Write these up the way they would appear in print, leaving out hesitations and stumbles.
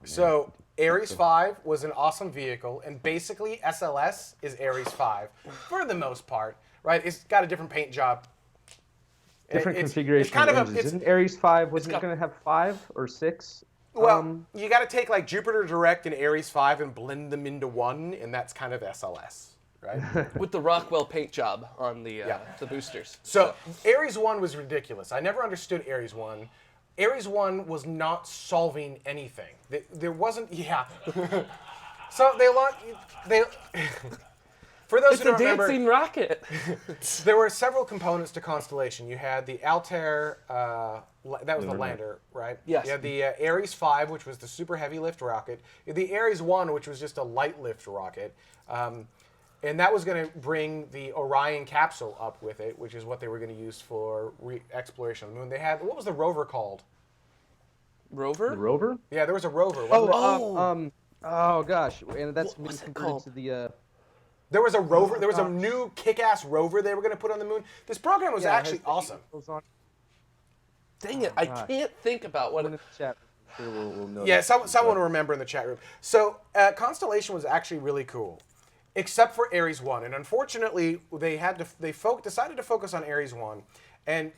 So Ares 5 was an awesome vehicle, and basically SLS is Ares 5 for the most part, right? It's got a different paint job. Different It's configuration kind of engines. Isn't Ares 5, wasn't got- it going to have 5 or 6? Well, you got to take like Jupiter Direct and Ares 5 and blend them into one, and that's kind of SLS, right? With the Rockwell paint job on the boosters. So Ares 1 was ridiculous. I never understood Ares 1. Ares 1 was not solving anything. There wasn't, So they for those It's who a don't remember, dancing rocket. there were several components to Constellation. You had the Altair, that was the lander, right? Yes. You had the Ares 5, which was the super heavy lift rocket. You had the Ares 1, which was just a light lift rocket. And that was going to bring the Orion capsule up with it, which is what they were going to use for exploration of the moon. They had, what was the rover called? Rover? The rover? Yeah, there was a rover. Wasn't there? Oh gosh, and that's been what's it converted called? to the. There was a rover. There was a new kick-ass rover they were going to put on the moon. This program was actually awesome. Dang it, I can't think about what In the chat, I'm sure we'll know. Yeah, someone will remember in the chat room. So Constellation was actually really cool, except for Ares 1. And unfortunately, they decided to focus on Ares 1. And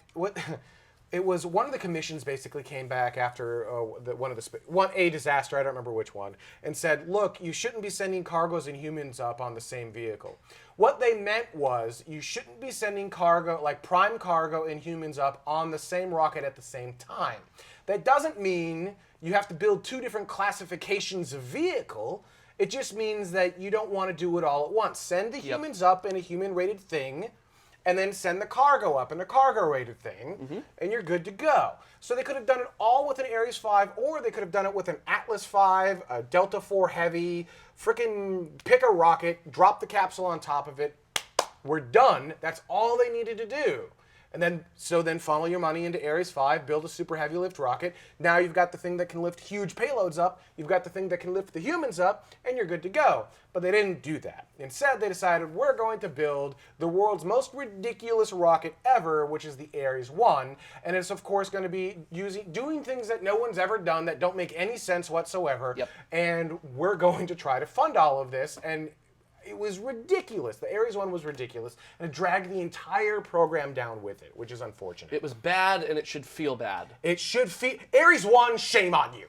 it was one of the commissions basically came back after a disaster, I don't remember which one, and said, look, you shouldn't be sending cargoes and humans up on the same vehicle. What they meant was you shouldn't be sending cargo, like prime cargo and humans up on the same rocket at the same time. That doesn't mean you have to build two different classifications of vehicle. It just means that you don't want to do it all at once. Send the humans up in a human-rated thing, and then send the cargo up in a cargo-rated thing, and you're good to go. So they could have done it all with an Ares 5, or they could have done it with an Atlas 5, a Delta 4 Heavy, frickin' pick a rocket, drop the capsule on top of it, we're done. That's all they needed to do. And then funnel your money into Ares 5, build a super heavy lift rocket. Now you've got the thing that can lift huge payloads up, you've got the thing that can lift the humans up, and you're good to go. But they didn't do that. Instead, they decided we're going to build the world's most ridiculous rocket ever, which is the Ares 1. And it's, of course, going to be doing things that no one's ever done that don't make any sense whatsoever. Yep. And we're going to try to fund all of this. And it was ridiculous. The Ares 1 was ridiculous, and it dragged the entire program down with it, which is unfortunate. It was bad, and it should feel bad. It should feel... Ares 1, shame on you.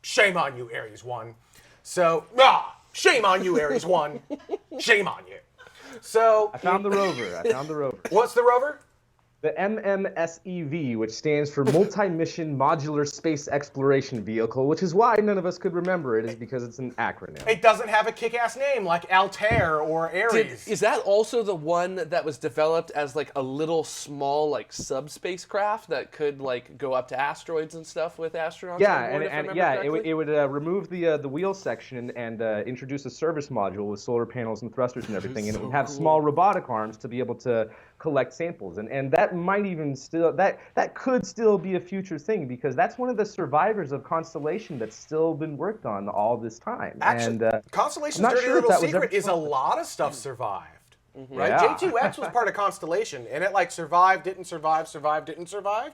Shame on you, Ares 1. So, shame on you, Ares 1. Shame on you. So... I found the rover. What's the rover? The MMSEV, which stands for Multi-Mission Modular Space Exploration Vehicle, which is why none of us could remember it, is because it's an acronym. It doesn't have a kick-ass name like Altair or Ares. Is that also the one that was developed as like a little small like subspacecraft that could like go up to asteroids and stuff with astronauts? Yeah, on board, if I and remember yeah, correctly? it would remove the wheel section and introduce a service module with solar panels and thrusters and everything, and it would have small robotic arms to be able to collect samples, and that might even still that could still be a future thing, because that's one of the survivors of Constellation that's still been worked on all this time. Actually, and Constellation's I'm not dirty sure if little that was secret ever is a lot of stuff survived. Right? Yeah. J2X was part of Constellation, and it like survived, didn't survive, didn't survive.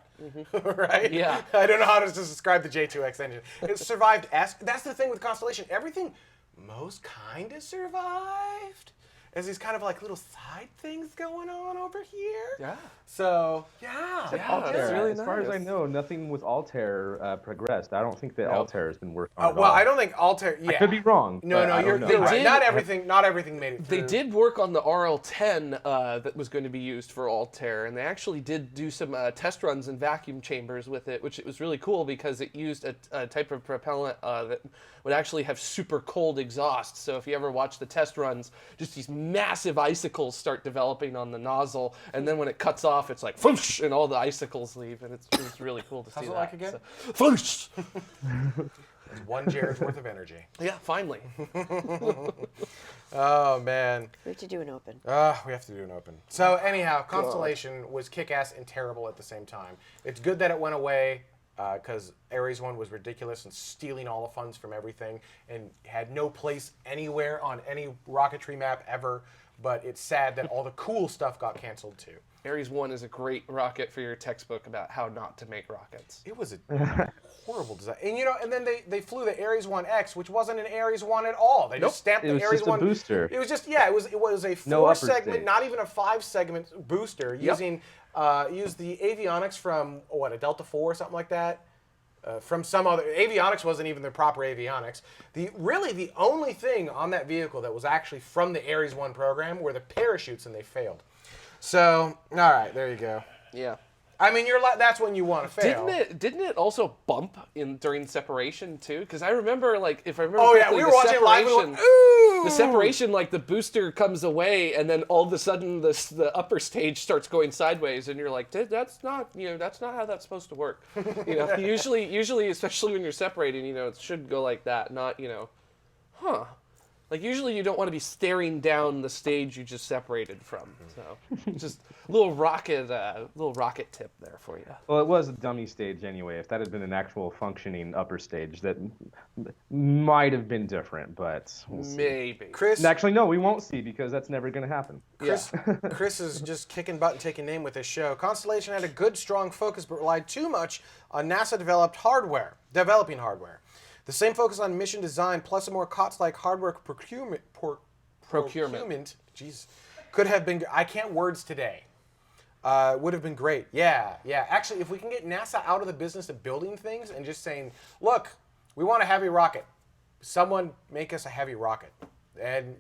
Right? Yeah. I don't know how to describe the J2X engine. It survived. That's the thing with Constellation. Everything most kind of survived. There's these kind of like little side things going on over here. Yeah. So, yeah. Altair, that's really as far as I nice. know, nothing with Altair progressed. I don't think that Altair has been worked on at Well, all. I don't think Altair. Yeah. I could be wrong. No, but I you're don't know. right. did- Not everything made it through. They did work on the RL-10 that was going to be used for Altair, and they actually did do some test runs in vacuum chambers with it, which it was really cool because it used a type of propellant that would actually have super cold exhaust. So if you ever watch the test runs, just these massive icicles start developing on the nozzle, and then when it cuts off, it's like whoosh, and all the icicles leave, and it's really cool to see How's it that. like again? So, whoosh! It's one Jared's worth of energy. Yeah, finally. Oh, man. We have to do an open. We have to do an open. So anyhow, Constellation was kick-ass and terrible at the same time. It's good that it went away because Ares 1 was ridiculous and stealing all the funds from everything and had no place anywhere on any Rocketry map ever. But it's sad that all the cool stuff got canceled too. Ares 1 is a great rocket for your textbook about how not to make rockets. It was a horrible design. And and then they flew the Ares 1X, which wasn't an Ares 1 at all. They just stamped the It was Ares just a 1 booster. It was just it was a No upper 4-segment, stage. not even a 5-segment booster using used the avionics from a Delta 4 or something like that. From some other avionics wasn't even the proper avionics. The only thing on that vehicle that was actually from the Ares 1 program were the parachutes, and they failed. So, all right, there you go. Yeah. I mean, that's when you want to fail. Didn't it also bump during separation too? Because I remember, if I remember we correctly, were the watching it live. separation, And ooh! the separation, the booster comes away, and then all of a sudden the upper stage starts going sideways, and you're like, that's not how that's supposed to work. Usually, especially when you're separating, it should go like that, not huh. Usually you don't want to be staring down the stage you just separated from. So, just a little rocket tip there for you. Well, it was a dummy stage anyway. If that had been an actual functioning upper stage, that might have been different, but we'll see. Maybe. Chris, Actually, no, we won't see because that's never going to happen. Chris is just kicking butt and taking name with this show. Constellation had a good, strong focus, but relied too much on NASA-developing hardware. The same focus on mission design plus a more COTS-like hardware procurement. Jeez, could have been. I can't words today. Would have been great. Yeah. Actually, if we can get NASA out of the business of building things and just saying, look, we want a heavy rocket. Someone make us a heavy rocket. And,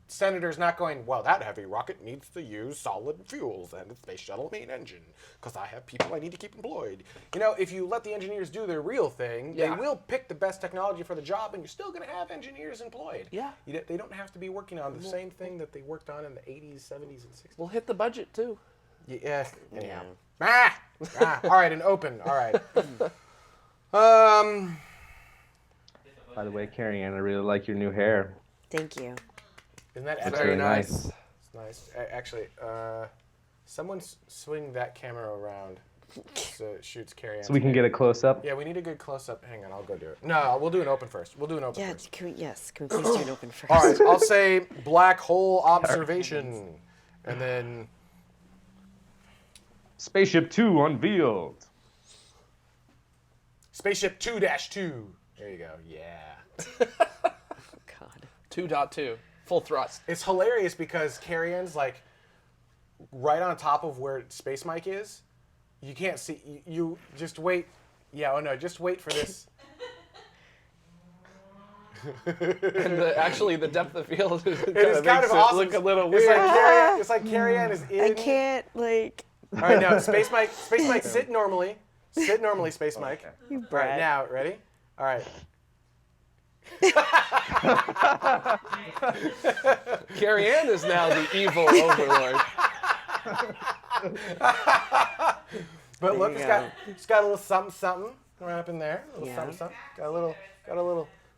senators not going, well, that heavy rocket needs to use solid fuels and a space shuttle main engine because I have people I need to keep employed. If you let the engineers do their real thing, they will pick the best technology for the job, and you're still going to have engineers employed. Yeah. They don't have to be working on the same thing that they worked on in the 80s, 70s, and 60s. We'll hit the budget too. Yeah. Anyhow. All right, an open. All right. By the way, Carrie Ann, I really like your new hair. Thank you. Isn't that That's epic? very nice. It's nice. Actually, someone swing that camera around so it shoots Carrie Ann. So we can get a close-up? Yeah, we need a good close-up. Hang on, I'll go do it. No, we'll do an open first. Yeah, First. can we please do an open first? All right, I'll say black hole observation. And then... Spaceship 2 unveiled. Spaceship 2-2. There you go. Yeah. God. 2.2. Full thrust. It's hilarious because Carrie Ann's right on top of where Space Mike is. You can't see. You just wait. Yeah, just wait for this. And actually, the depth of field is It is kind of awesome. Look a little weird. It's like Carrie Ann is in. I can't, All right, now, Space Mike, sit normally. Sit normally, Space Mike. You All right, brat. now, ready? All right. Carrie Ann is now the evil overlord. But look, you it's got a little something right up in there. A little Yeah. something. Got a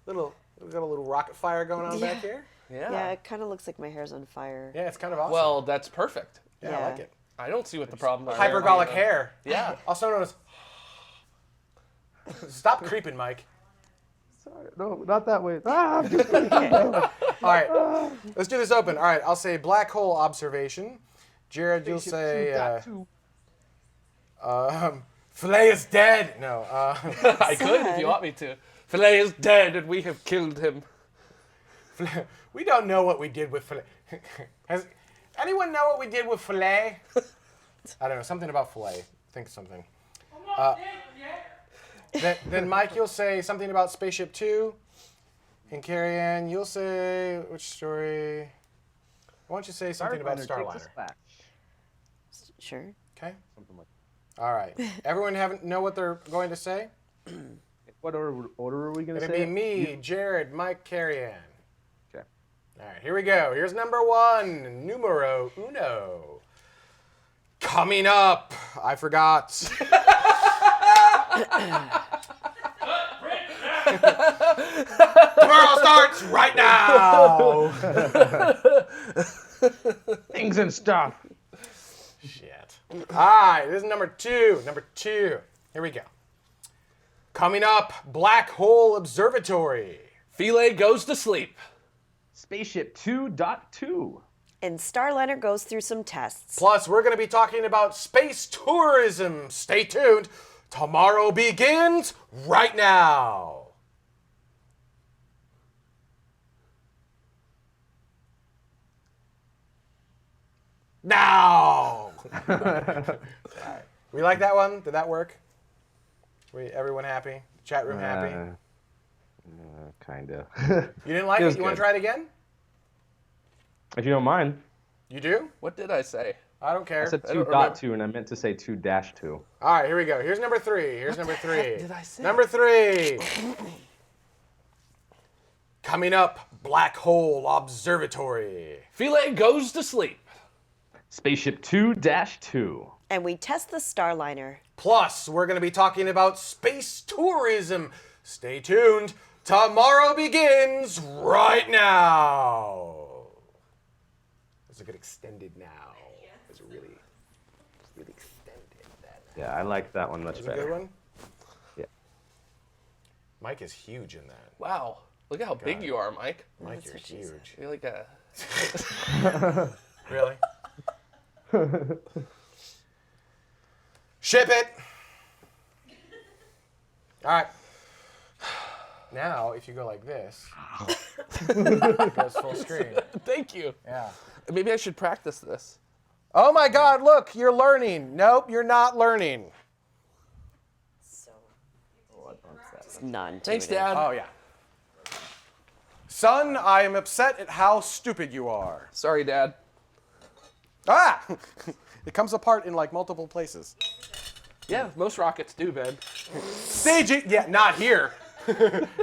little rocket fire going on back here. Yeah, it kind of looks like my hair's on fire. Yeah, it's kind of awesome. Well, that's perfect. yeah, I yeah. like it. I don't see what the problem is. Hypergolic hair. Yeah. Also known as. Stop creeping, Mike. Sorry, no, not that way. All right, let's do this open. All right, I'll say black hole observation. Jared, you'll say Filet is dead. No. I could if you want me to. Filet is dead and we have killed him. We don't know what we did with Filet. Has anyone know what we did with Filet? I don't know. Something about Filet. Think something. Then Mike, you'll say something about Spaceship 2. And Carrie Ann, you'll say which story? Why don't you say something about Starliner? Sure. Okay. Something like All right. Everyone know what they're going to say? What order are we going to It'll say? be me, Jared, Mike, Carrie Ann. Okay. All right, here we go. Here's number 1, numero uno. Coming up. I forgot. Tomorrow starts right now. Things and stuff. Shit. All right, this is number 2. Number 2. Here we go. Coming up, Black Hole Observatory. Philae goes to sleep. Spaceship 2.2. And Starliner goes through some tests. Plus, we're going to be talking about space tourism. Stay tuned. Tomorrow begins right now. Now. We like that one? Did that work? Everyone happy? Chat room happy? Kinda. You didn't like it it? was You want good. to try it again? If you don't mind. You do? What did I say? I don't care. I said don't remember. 2.2 and I meant to say 2-2. All right, here we go. Here's number 3. Here's number 3. heck did I say? Number 3. Coming up, Black Hole Observatory. Philae goes to sleep. Spaceship 2-2. And we test the Starliner. Plus, we're going to be talking about space tourism. Stay tuned. Tomorrow begins right now. That's a good extended now. It's really extended. Yeah, I like that one much That's a better. good one. Yeah. Mike is huge in that. Wow. Look at how big you are, Mike. Mike, That's you're what she said. huge. You're like a... Really? Ship it. All right. Now, if you go like this, it goes full screen. Thank you. Yeah. Maybe I should practice this. Oh my God, look, you're learning. Nope, you're not learning. It's not intuitive. Thanks, Dad. Oh, yeah. Son, I am upset at how stupid you are. Sorry, Dad. Ah! It comes apart in like multiple places. Yeah, most rockets do, Ben. Staging, yeah, not here.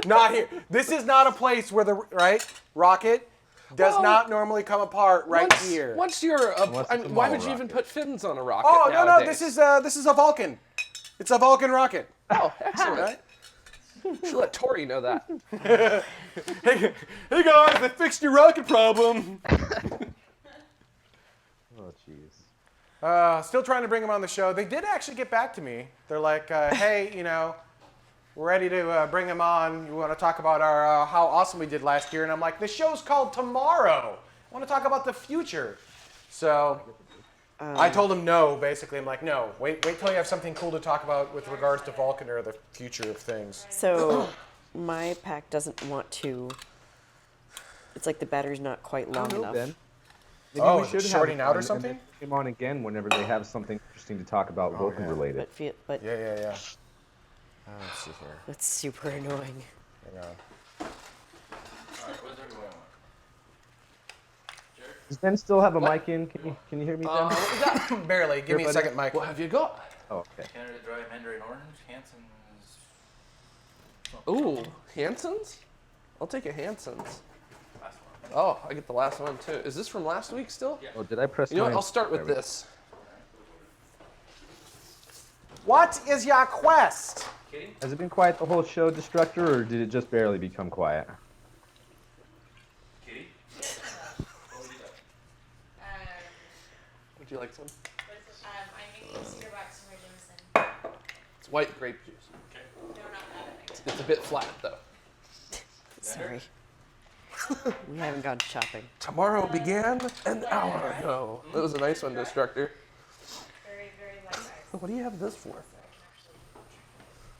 Not here. This is not a place where the, rocket does Well, not normally come apart here. Once you're a, Unless I it's mean, a why model would you even rocket. put fins on a rocket Oh, no, nowadays? this is a Vulcan. It's a Vulcan rocket. Oh, excellent. Right? Should let Tori know that. Hey guys, I fixed your rocket problem. Oh, jeez. Still trying to bring them on the show. They did actually get back to me. They're like, hey, we're ready to bring him on. You want to talk about our how awesome we did last year? And I'm like, the show's called Tomorrow. I want to talk about the future. So I told him no, basically. I'm like, no, wait till you have something cool to talk about with regards to Vulcan or the future of things. So my pack doesn't want to. It's like the battery's not quite long I don't know, enough. Ben. Maybe Oh, we is it should have shorting it out or on and something? then Come on again whenever they have something interesting to talk about Vulcan yeah. related. But Yeah. Let's see here. that's super annoying. Hang on. Does Ben still have a mic in? Can you hear me, Ben? What was that? Barely. Give me a buddy. second, Mike. What have you got? Oh, okay. Canada Dry Mandarin Orange, Hanson's. Ooh, Hanson's? I'll take a Hanson's. Last one. Oh, I get the last one too. Is this from last week still? Yeah. Oh, did I press? You know what? my- I'll start with There we go. this. What is your quest? Kitty? Has it been quiet the whole show, Destructor, or did it just barely become quiet? Kitty? Would you like some? I'm making Easter box for Jameson. It's white grape juice. No, not that. It's a bit flat though. Sorry. We haven't gone shopping. Tomorrow began an hour ago. That was a nice one, Destructor. Very, very light size. What do you have this for?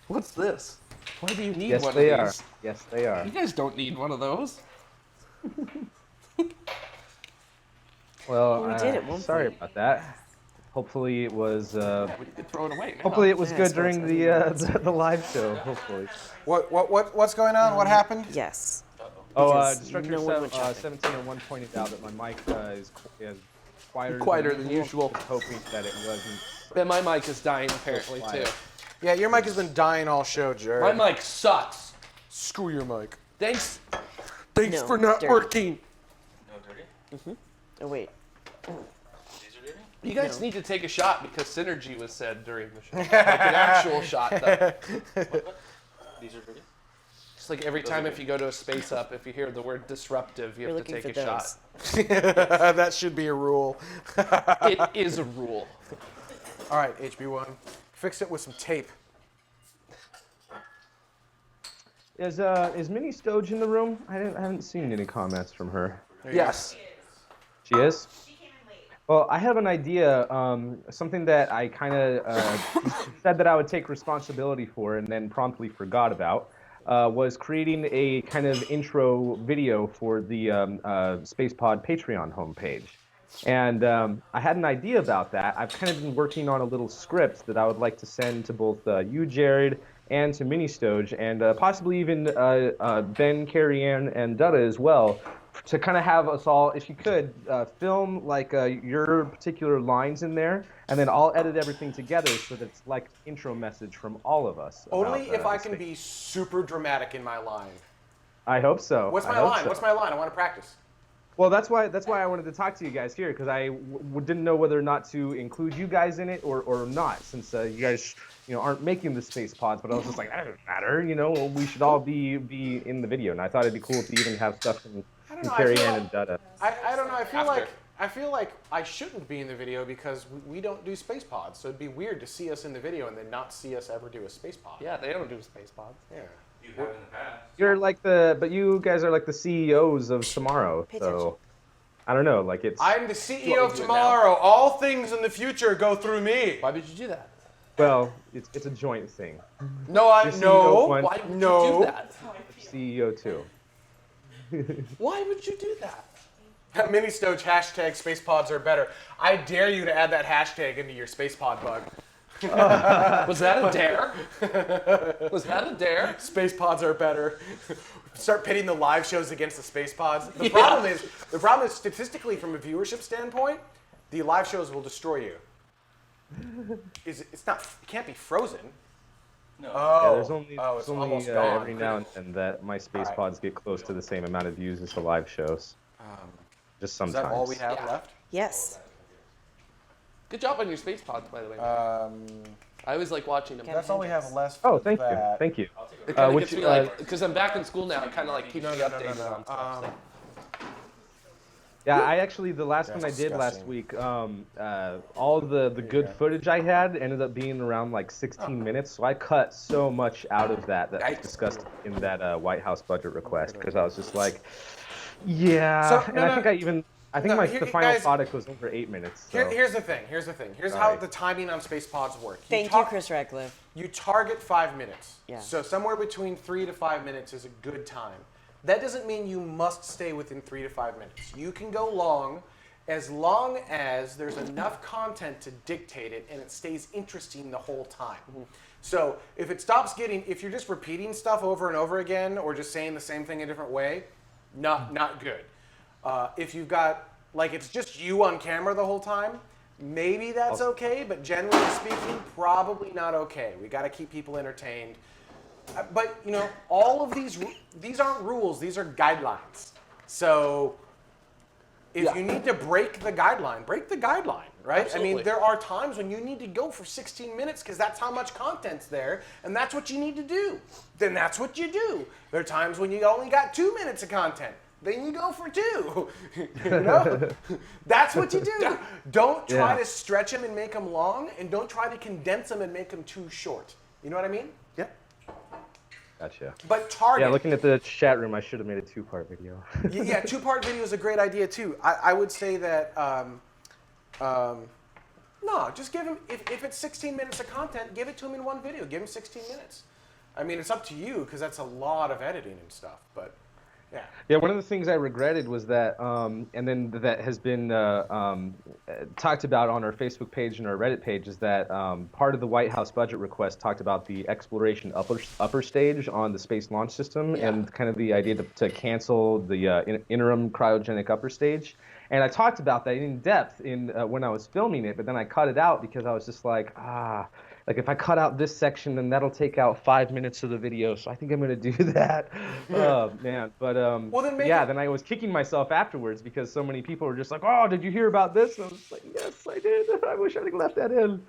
What's this? Why do you need Yes, one they of are. these? Yes, they are. You guys don't need one of those. Well, We did at one sorry point. about that. Hopefully it was. We could throw it away. Hopefully it was Yeah, I good suppose during the live show. Hopefully. What's going on? What happened? Yes. Oh, Because Destructor no one went shopping. 1701 pointed out that my mic is quieter, Quieter than usual. Just hoping that it wasn't. And my mic is dying apparently too. quiet. Yeah, your mic has been dying all show, Jared. My mic sucks. Screw your mic. Thanks No, for not dirty. working. No dirty? Oh wait. These are dirty? You guys No. need to take a shot because synergy was said during the show. Like an actual shot though. What? These are dirty? Just like every time if you go to a space up, if you hear the word disruptive, you We're have to looking take for a those. shot. That should be a rule. It is a rule. All right, HB1. Fix it with some tape. Is Minnie Stoge in the room? I haven't seen any comments from her. Yes. She is? She came in late. Well, I have an idea, something that I kind of said that I would take responsibility for and then promptly forgot about, was creating a kind of intro video for the SpacePod Patreon homepage. And I had an idea about that. I've kind of been working on a little script that I would like to send to both you, Jared, and to Mini Stoge, and possibly even Ben, Carrie Ann, and Dutta as well, to kind of have us all, if you could, film like your particular lines in there, and then I'll edit everything together so that it's like an intro message from all of us. Only about, if I the can space. be super dramatic in my line. I hope so. What's I my hope line? so. What's my line? I want to practice. Well, that's why I wanted to talk to you guys here, because I didn't know whether or not to include you guys in it or not, since you guys aren't making the space pods. But I was just like, that doesn't matter, we should all be in the video, and I thought it'd be cool to even have stuff from Carrie Ann and Dutta. I don't know. I feel like I shouldn't be in the video because we don't do space pods. So it'd be weird to see us in the video and then not see us ever do a space pod. Yeah, they don't do space pods. Yeah. You have in the past. You're like but you guys are like the CEOs of tomorrow, Pay attention. so I don't know, like it's. I'm the CEO me of to do it tomorrow. All things in the future go through me. Why would you do that? Well, it's a joint thing. No, I You're CEO no. one, Why would No. you do that? CEO two. Why would you do that? Mini Stoge hashtag space pods are better. I dare you to add that hashtag into your space pod bug. Was that a dare? Was that a dare? Space pods are better. Start pitting the live shows against the space pods. The Yeah. problem is statistically from a viewership standpoint, the live shows will destroy you. It can't be frozen. No. Oh, Yeah, there's only, it's almost every gone. now and then that my space Alright. pods get close to the same amount of views as the live shows. Just Is sometimes. that all we have Yeah. left? Yes. Good job on your space pods, by the way. I always like watching them. That's all we have left. Oh, for thank you, that. thank you. It kind of which, gets me like, because I'm back in school now, it kind of like keeps me No. updated on stuff. Yeah, I actually the last one I That's did last disgusting. week, all the good footage I had ended up being around like 16 minutes, so I cut so much out of that was Yikes. discussed in that White House budget request, because I was just like, yeah. So, and no, I think no, the final guys- product was over 8 minutes. So. Here's the thing. Here's how Sorry. the timing on space pods work. Thank you, Chris Radcliffe. You target 5 minutes. Yeah. So somewhere between 3 to 5 minutes is a good time. That doesn't mean you must stay within 3 to 5 minutes. You can go long as there's enough content to dictate it and it stays interesting the whole time. So if you're just repeating stuff over and over again or just saying the same thing a different way, not good. If you've got, like, it's just you on camera the whole time, maybe that's okay, but generally speaking, probably not okay. We got to keep people entertained. But, all of these aren't rules, these are guidelines. So if you need to break the guideline, right? Absolutely. I mean, there are times when you need to go for 16 minutes because that's how much content's there, and that's what you need to do. Then that's what you do. There are times when you only got 2 minutes of content. Then you go for 2. That's what you do. Don't try to stretch them and make them long, and don't try to condense them and make them too short. You know what I mean? Yeah. Gotcha. But target. Yeah, looking at the chat room, I should have made a 2-part video. Yeah, 2-part video is a great idea too. I would say that no, just give him if it's 16 minutes of content, give it to him in one video. Give him 16 minutes. I mean, it's up to you because that's a lot of editing and stuff. But yeah. Yeah, one of the things I regretted was that, and then that has been talked about on our Facebook page and our Reddit page, is that part of the White House budget request talked about the exploration upper stage on the Space Launch System, and kind of the idea to cancel the interim cryogenic upper stage. And I talked about that in depth when I was filming it, but then I cut it out because I was just like, like if I cut out this section, then that'll take out 5 minutes of the video. So I think I'm going to do that. Oh, man. But then I was kicking myself afterwards because so many people were just like, oh, did you hear about this? And I was just like, yes, I did. I wish I'd left that in.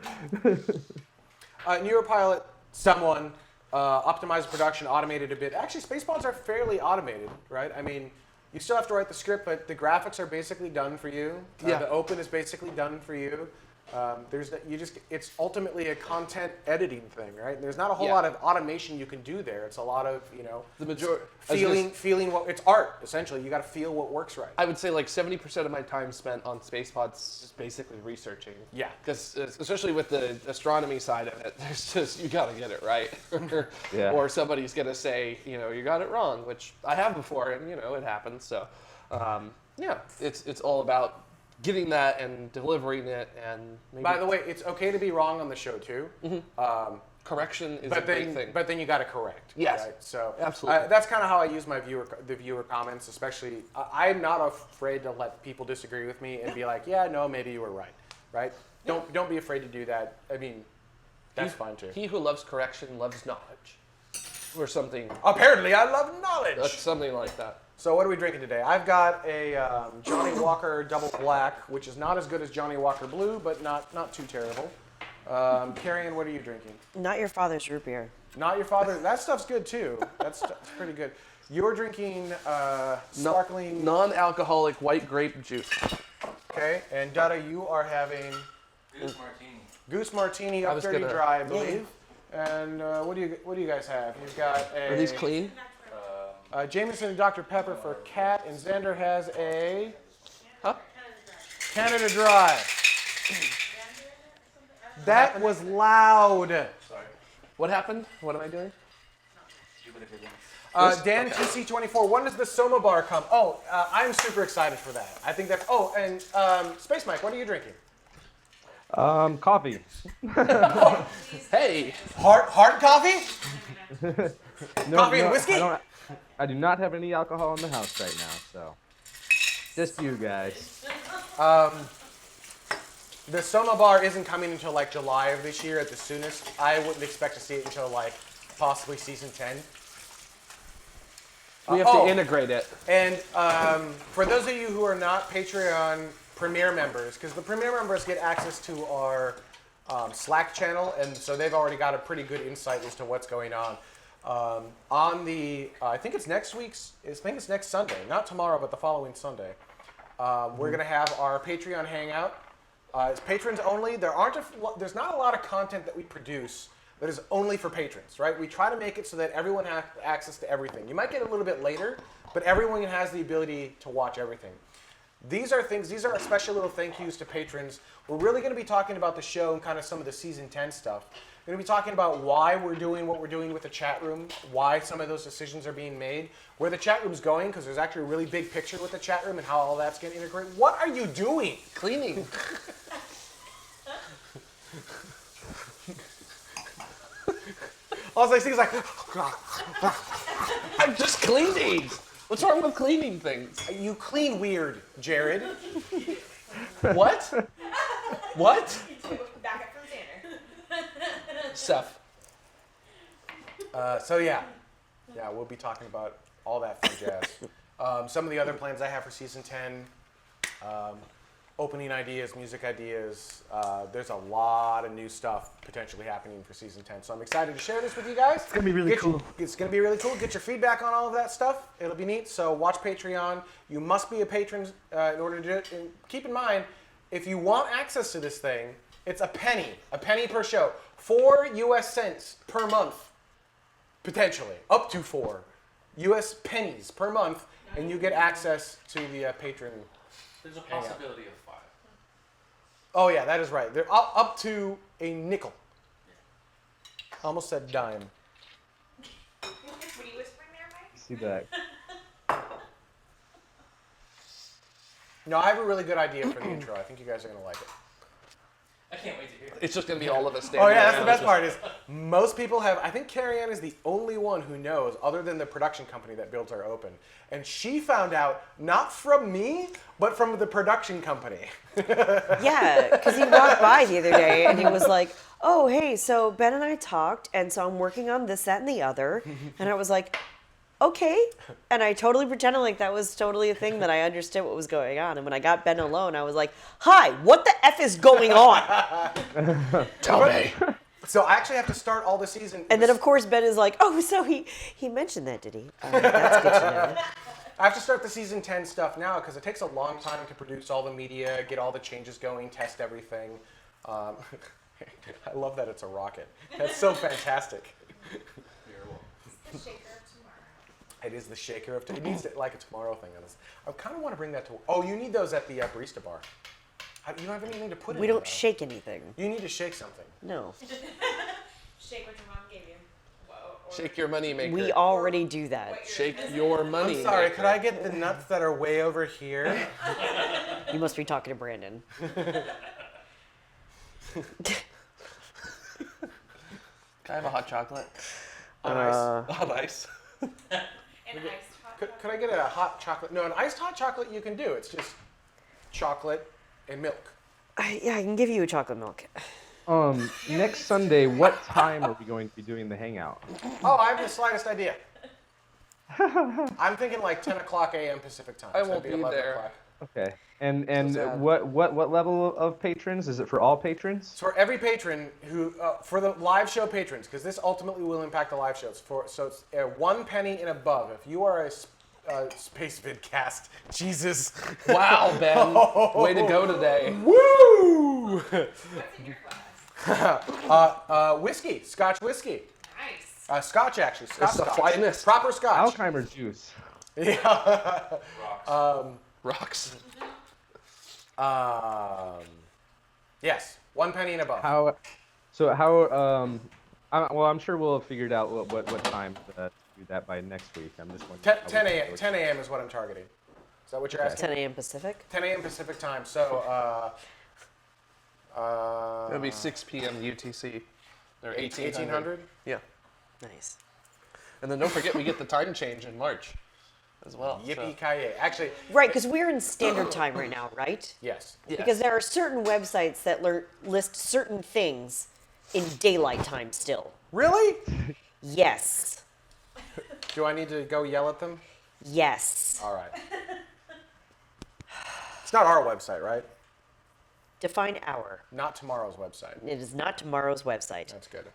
Neuropilot, someone, optimized production, automated a bit. Actually, spacepods are fairly automated, right? I mean, you still have to write the script, but the graphics are basically done for you. The open is basically done for you. It's ultimately a content editing thing, right? There's not a whole Yeah. lot of automation you can do there. It's a lot of, The major- feeling what, it's art, essentially. You got to feel what works right. I would say like 70% of my time spent on space pods is basically researching. Yeah. Because especially with the astronomy side of it, there's just, you got to get it right. Yeah. Or somebody's going to say, you got it wrong, which I have before, and, it happens. So, yeah, it's all about getting that and delivering it, and maybe By the way, it's okay to be wrong on the show, too. correction is a big thing. But then you got to correct. Yes. Right? So Absolutely. that's kind of how I use the viewer comments, especially. I'm not afraid to let people disagree with me and be like, yeah, no, maybe you were right. Right? Don't be afraid to do that. I mean, that's fine too. He who loves correction loves knowledge. Or something. Apparently, I love knowledge. Something like that. So what are we drinking today? I've got a Johnny Walker Double Black, which is not as good as Johnny Walker Blue, but not too terrible. Carrie Ann, what are you drinking? Not your father's root beer. Not your father. That stuff's good too. That's pretty good. You're drinking sparkling. Non-alcoholic white grape juice. Okay, and Dada, you are having Goose martini. Goose Martini Up was Dirty gonna- Dry, I believe. And what do you guys have? You've got a. Are these clean? Jameson and Dr. Pepper for Kat, and Xander has a Huh? Canada Dry. That was loud. Sorry. What happened? What am I doing? You better get in. Dan TC24, when does the Soma bar come? Oh, I'm super excited for that. I think that's. Oh, and Space Mike, what are you drinking? Coffee. Hey! Hard coffee? No, Coffee and whiskey? I do not have any alcohol in the house right now, so just you guys. The Soma bar isn't coming until like July of this year at the soonest. I wouldn't expect to see it until like possibly season 10. We have to integrate it. And for those of you who are not Patreon Premier members, because the Premier members get access to our Slack channel, and so they've already got a pretty good insight as to what's going on. I think it's next Sunday, not tomorrow, but the following Sunday. We're gonna have our Patreon hangout. It's patrons only. There's not a lot of content that we produce that is only for patrons, right? We try to make it so that everyone has access to everything. You might get a little bit later, but everyone has the ability to watch everything. These are special little thank yous to patrons. We're really going to be talking about the show and kind of some of the season 10 stuff. We're going to be talking about why we're doing what we're doing with the chat room, why some of those decisions are being made, where the chat room's going, because there's actually a really big picture with the chat room and how all that's going to integrate. What are you doing? Cleaning. All I see is like, I'm just cleaning. What's wrong with cleaning things? you clean weird, Jared. What? What? Back up from Xander. Stuff. So yeah, we'll be talking about all that fun jazz. Some of the other plans I have for season 10, opening ideas, music ideas. There's a lot of new stuff potentially happening for season 10. So I'm excited to share this with you guys. It's gonna be really cool. It's gonna be really cool. Get your feedback on all of that stuff. It'll be neat. So watch Patreon. You must be a patron in order to do it. And keep in mind, if you want access to this thing, it's a penny per show. 4 US cents per month, potentially, up to 4 US pennies per month, and you get access to the patron. There's a possibility of 5. Oh yeah, that is right. They're up to a nickel. Almost said dime. What are you whispering there, Mike? See that? No, I have a really good idea for the intro. I think you guys are gonna like it. I can't wait to hear it. It's just gonna be all of us standing. Oh yeah, that's the around best just- part is most people have. I think Carrie Ann is the only one who knows, other than the production company that builds our open, and she found out not from me, but from the production company. Yeah, because he walked by the other day and he was like, oh, hey, so Ben and I talked, and so I'm working on this, that, and the other. And I was like, okay. And I totally pretended like that was totally a thing that I understood what was going on. And when I got Ben alone, I was like, hi, what the F is going on? Tell me. So I actually have to start all the season. And then, of course, Ben is like, oh, so he mentioned that, did he? That's good to know. I have to start the season 10 stuff now because it takes a long time to produce all the media, get all the changes going, test everything. I love that it's a rocket. That's so fantastic. The shaker of tomorrow. It is the shaker of. It needs to, like a tomorrow thing on this. I kind of want to bring that to. Oh, you need those at the barista bar. You don't have anything to put in. We it, don't though. shake anything. You need to shake something. No. Shake what your mom gave you. Whoa, or Shake your money maker. We already do that. what you're Shake missing. your money. I'm sorry. maker. Could I get the nuts that are way over here? You must be talking to Brandon. Can I have a hot chocolate? On ice. On ice. An iced hot Could I get a hot chocolate? No, an iced hot chocolate you can do. It's just chocolate and milk. Yeah, I can give you a chocolate milk. Next Sunday, what time are we going to be doing the hangout? Oh, I have the slightest idea. I'm thinking like 10 o'clock a.m. Pacific time. I so it'd won't be 11 there. o'clock. Okay. And sad. what level of patrons? Is it for all patrons? So for every patron who, for the live show patrons, because this ultimately will impact the live shows. So it's 1 penny and above. If you are a Space Vidcast, Jesus, Wow, Ben. Way to go today. woo! What's in your glass? Whiskey, Scotch whiskey, Nice. Scotch actually, Scotch, It's the Scotch. finest. Proper Scotch. Alzheimer's juice. Yeah. Rocks. Yes, 1 penny and above. I'm sure we'll have figured out what time to do that by next week. I'm just wondering. 10 a.m. 10 a.m. is what I'm targeting. Is that what you're asking? 10 a.m. Pacific? 10 a.m. Pacific time. So, It'll be 6 p.m. UTC. Or 1800? Yeah. Nice. And then don't forget we get the time change in March as well. Yippee-ki-yay. Actually, Right, because we're in standard time right now, right? yes. Yes. Because there are certain websites that list certain things in daylight time still. Really? Yes. Do I need to go yell at them? Yes. All right. It's not our website, right? Define hour. Not tomorrow's website. It is not tomorrow's website. That's good.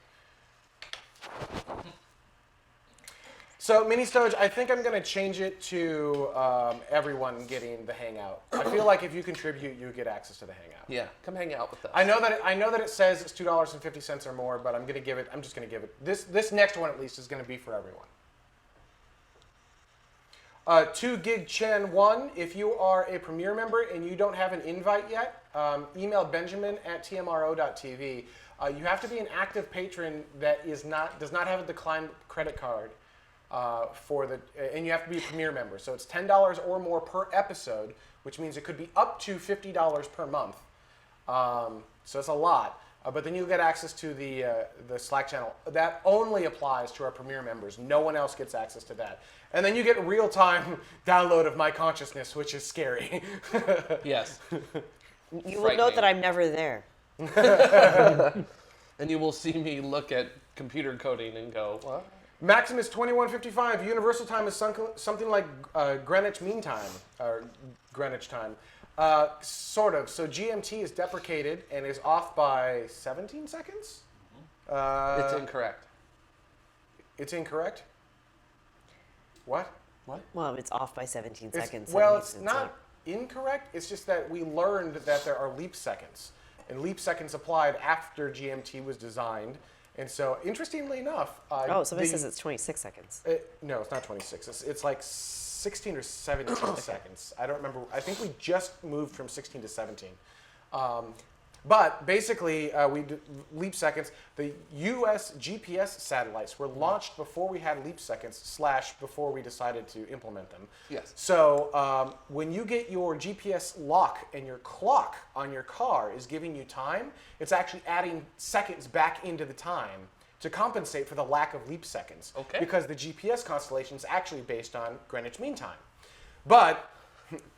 So, Mini Stoge, I think I'm going to change it to everyone getting the Hangout. I feel like if you contribute, you get access to the Hangout. Yeah, come hang out with us. I know that it says it's $2.50 or more, but I'm just going to give it. This next one at least is going to be for everyone. 2 Gig Chen 1. If you are a Premier member and you don't have an invite yet, email Benjamin at TMRO.tv. You have to be an active patron that does not have a declined credit card and you have to be a Premier member. So it's $10 or more per episode, which means it could be up to $50 per month. So it's a lot. But then you'll get access to the Slack channel. That only applies to our Premier members. No one else gets access to that. And then you get real-time download of my consciousness, which is scary. Yes. You will note that I'm never there. And you will see me look at computer coding and go, what? Maximus 2155. Universal time is something like Greenwich Mean Time, or Greenwich time. Sort of. So GMT is deprecated and is off by 17 seconds? It's incorrect. It's incorrect? What? Well, it's off by 17 seconds. Well, that it's means not incorrect. It's just that we learned that there are leap seconds. And leap seconds applied after GMT was designed. And so, interestingly enough... oh, somebody says it's 26 seconds. No, it's not 26. It's like 16 or 17 seconds. I don't remember. I think we just moved from 16 to 17. But basically, leap seconds. The U.S. GPS satellites were launched before we had leap seconds / before we decided to implement them. Yes. So when you get your GPS lock and your clock on your car is giving you time, it's actually adding seconds back into the time to compensate for the lack of leap seconds. Okay. Because the GPS constellation is actually based on Greenwich Mean Time. But...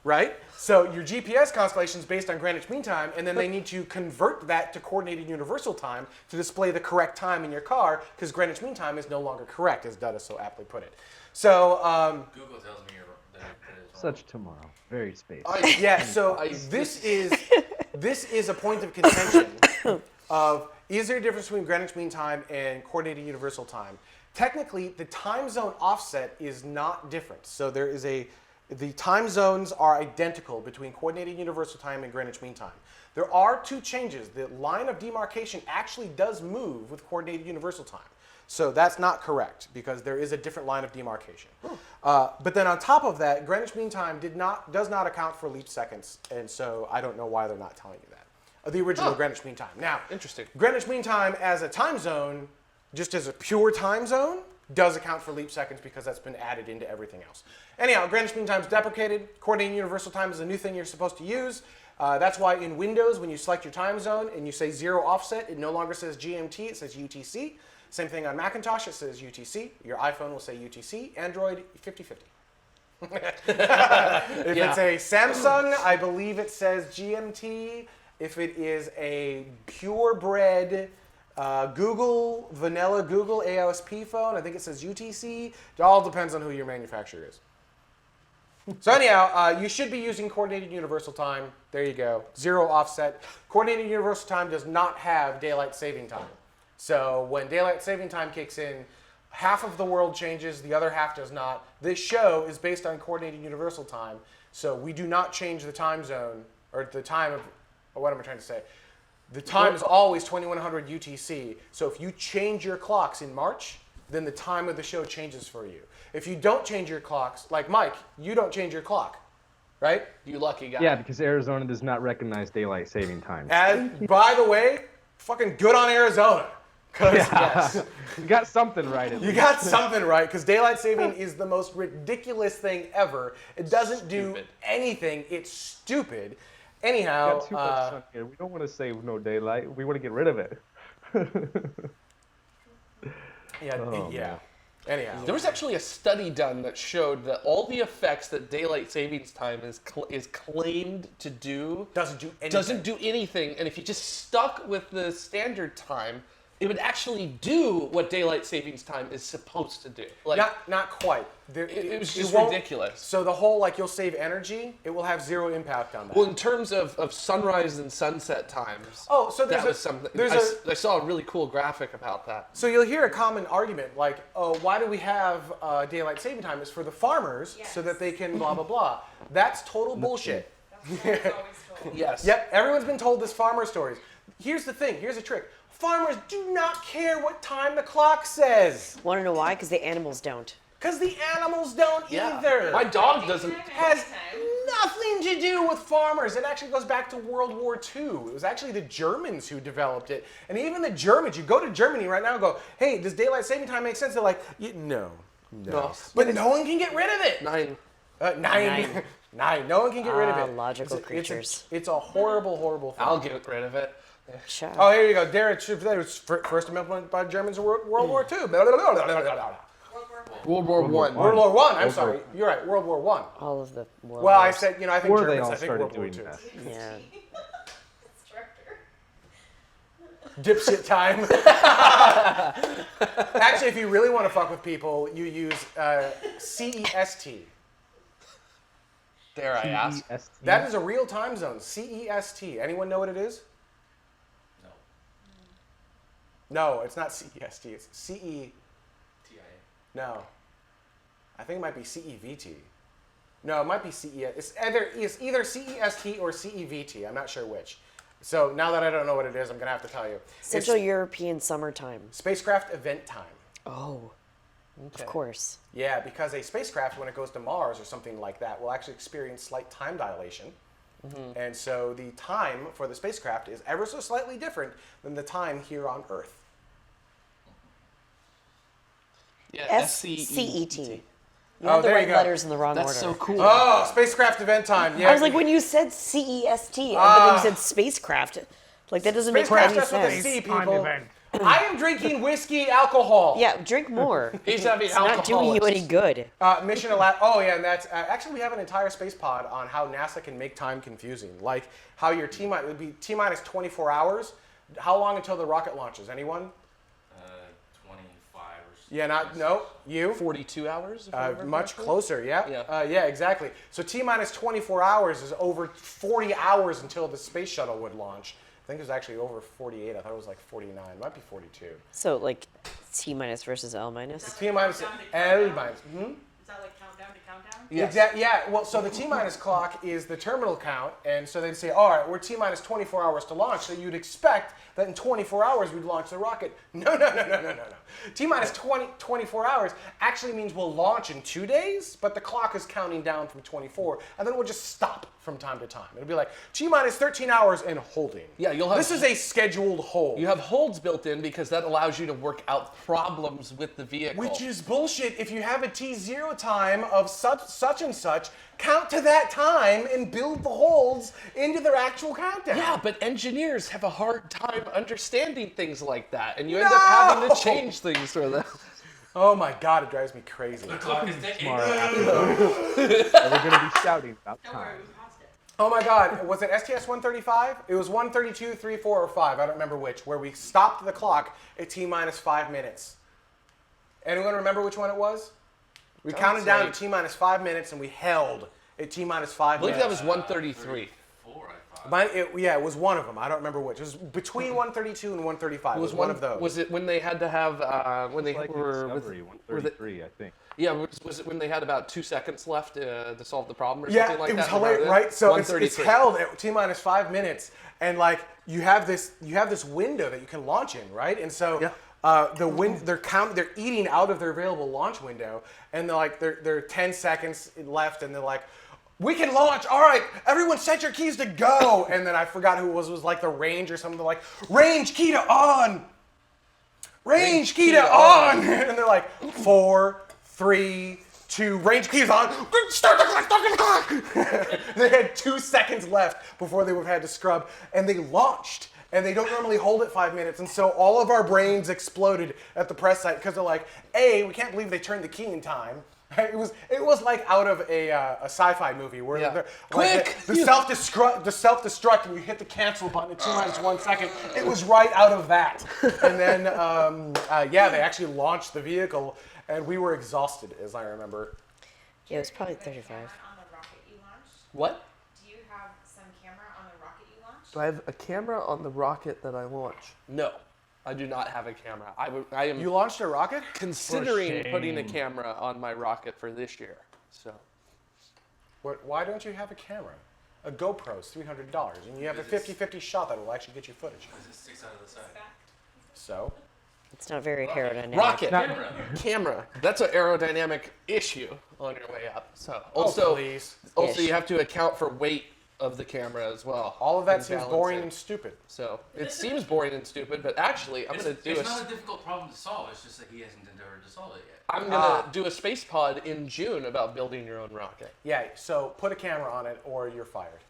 right? So your GPS constellation is based on Greenwich Mean Time, and then they need to convert that to Coordinated Universal Time to display the correct time in your car, because Greenwich Mean Time is no longer correct, as Dutta so aptly put it. So Google tells me that it is wrong. Such tomorrow. Very space. yeah, so this is a point of contention of, is there a difference between Greenwich Mean Time and Coordinated Universal Time? Technically, the time zone offset is not different. So there is the time zones are identical between Coordinated Universal Time and Greenwich Mean Time. There are two changes. The line of demarcation actually does move with coordinated universal time. So that's not correct because there is a different line of demarcation. But then on top of that, Greenwich Mean Time does not account for leap seconds, and so I don't know why they're not telling you that. The original Greenwich Mean Time. Now, Interesting. Greenwich Mean Time as a time zone, just as a pure time zone, does account for leap seconds because that's been added into everything else. Anyhow, Greenwich Mean Time is deprecated. Coordinated universal time is a new thing you're supposed to use. That's why in Windows, when you select your time zone and you say 0 offset, it no longer says GMT, it says UTC. Same thing on Macintosh, it says UTC. Your iPhone will say UTC. Android, 50-50. If it's a Samsung, I believe it says GMT. If it is a purebred vanilla Google AOSP phone, I think it says UTC. It all depends on who your manufacturer is. So anyhow, you should be using coordinated universal time. There you go. 0 offset. Coordinated universal time does not have daylight saving time. So when daylight saving time kicks in, half of the world changes, the other half does not. This show is based on coordinated universal time, so we do not change the time zone, or the time of, what am I trying to say? The time is always 2100 UTC, so if you change your clocks in March, then the time of the show changes for you. If you don't change your clocks, like Mike, you don't change your clock, right? You lucky guy. Yeah, because Arizona does not recognize daylight saving time. And by the way, fucking good on Arizona. Yes. You got something right. At You least. got something right, because daylight saving is the most ridiculous thing ever. It doesn't do anything. It's stupid. Anyhow, Got too much sun here. We don't want to save no daylight. We want to get rid of it. yeah. Anyhow, There was actually a study done that showed that all the effects that daylight savings time is claimed to do doesn't do anything. doesn't do anything, and if you just stuck with the standard time, it would actually do what daylight savings time is supposed to do. Like, Not quite. it was just won't- ridiculous. So the whole, like, you'll save energy, it will have 0 impact on that. Well, in terms of sunrise and sunset times, Oh, so there's that was something. I saw a really cool graphic about that. So you'll hear a common argument like, oh, why do we have daylight saving time? It's for the farmers so that they can blah, blah, blah. That's total bullshit. That's what I was always told. Yes. Yep, everyone's been told this farmer stories. Here's the thing, here's a trick. Farmers do not care what time the clock says. Want to know why? Because the animals don't. Because the animals don't either. My dog doesn't. Has nothing to do with farmers. It actually goes back to World War II. It was actually the Germans who developed it. And even the Germans, you go to Germany right now and go, hey, does daylight saving time make sense? They're like, no. But no one can get rid of it. 9. Nine. Nine. No one can get rid of it. Logical It's creatures. a horrible, horrible thing. I'll get rid of it. Shut Oh, up. here you go. There it was first implemented by Germans in World War II. Blah, blah, blah, blah, blah, blah, blah. World War One. World War One. I'm sorry. You're right. World War One. All of the world. Well, I wars. said, I think Or they Germans. all I think started World War doing II. that. Yeah. Instructor. Dipshit time. Actually, if you really want to fuck with people, you use CEST. Dare I ask? CEST. That is a real time zone. CEST. Anyone know what it is? No. No, it's not CEST. It's CE. TIA. No. I think it might be CEVT. No, it might be CES. It's either CEST or CEVT. I'm not sure which. So now that I don't know what it is, I'm going to have to tell you. Central It's European summertime. spacecraft event time. Oh, of course. Yeah, because a spacecraft, when it goes to Mars or something like that, will actually experience slight time dilation. And so the time for the spacecraft is ever so slightly different than the time here on Earth. Yeah, SCET. You Oh, had the there you right go. letters in the wrong That's order. so cool. Oh, spacecraft event time. Yeah. I was like, when you said CEST, but then you said spacecraft. Like, that doesn't make spacecraft, any that's what they sense. see, people. I am drinking whiskey alcohol. Yeah, drink more. He's having It's not doing you any good. Mission Alaska. Oh yeah, and that's actually we have an entire space pod on how NASA can make time confusing. Like how your T-minus would be T-minus 24 hours. How long until the rocket launches? Anyone? 25 or so. Yeah, no, you. 42 hours? if I remember Much correctly? closer, yeah. Yeah. Yeah, exactly. So T-minus 24 hours is over 40 hours until the space shuttle would launch. I think it was actually over 48. I thought it was like 49. It might be 42. So, like, T minus versus L minus? T-minus Countdown to L countdown. minus. Is that like countdown to countdown? Yes. Yeah, well, so the T-minus clock is the terminal count, and so they'd say, all right, we're T-minus 24 hours to launch, so you'd expect that in 24 hours we'd launch the rocket. No. T-minus 24 hours actually means we'll launch in 2 days, but the clock is counting down from 24, and then we'll just stop from time to time. It'll be like T-minus 13 hours and holding. Yeah, you'll have. This is a scheduled hold. You have holds built in because that allows you to work out problems with the vehicle. Which is bullshit. If you have a T0 time of such and such, count to that time and build the holds into their actual countdown. Yeah, but engineers have a hard time understanding things like that, and you end up having to change things for them. Oh my god, it drives me crazy. The clock is ticking. Tomorrow we're going to be shouting about Don't worry, time. we paused it. Oh my god, was it STS 135? It was 132, 3, 4, or 5, I don't remember which, where we stopped the clock at T-minus 5 minutes. Anyone remember which one it was? We counted down to T-minus 5 minutes and we held at T-minus 5 I believe minutes. that was 133. 4, I thought. It was one of them. I don't remember which. It was between 132 and 135. It was one of those. Was it when they had to have when they Like were Discovery, 133, I think. Yeah, was it when they had about 2 seconds left to solve the problem or Yeah, something like it was that? hilarious, right? So it's 133. held at T-minus 5 minutes, and like you have this window that you can launch in, right? And so they're eating out of their available launch window, and they're 10 seconds left, and they're like, we can launch. All right, everyone, set your keys to go. And then I forgot who it was. It was like the range or something. They're like, range key to on. Range key to on. And they're like, 4, 3, 2, range keys on. Start the clock. They had 2 seconds left before they would have had to scrub, and they launched. And they don't normally hold it 5 minutes, and so all of our brains exploded at the press site because they're like, A, we can't believe they turned the key in time. It was like out of a sci-fi movie where Quick! the self-destruct and you hit the cancel button at T-minus 1 second. It was right out of that. And then they actually launched the vehicle, and we were exhausted, as I remember. Yeah, it was probably 35. On the rocket you launched? What? Do you have some camera on the rocket you launched? Do I have a camera on the rocket that I launch? No, I do not have a camera. I am You launched a rocket? considering putting a camera on my rocket for this year. So Why don't you have a camera? A GoPro's $300, and you have a 50-50 shot that will actually get you footage. Because it sticks out of the side. So? It's not very aerodynamic. rocket Camera. camera. That's an aerodynamic issue on your way up. So Oh, also please. you have to account for weight of the camera as well. All of that and seems balance boring it. and stupid. So it seems boring and stupid, but actually I'm going to do It's not a difficult problem to solve. It's just that he hasn't endeavored to solve it yet. I'm going to do a space pod in June about building your own rocket. Yeah, so put a camera on it or you're fired.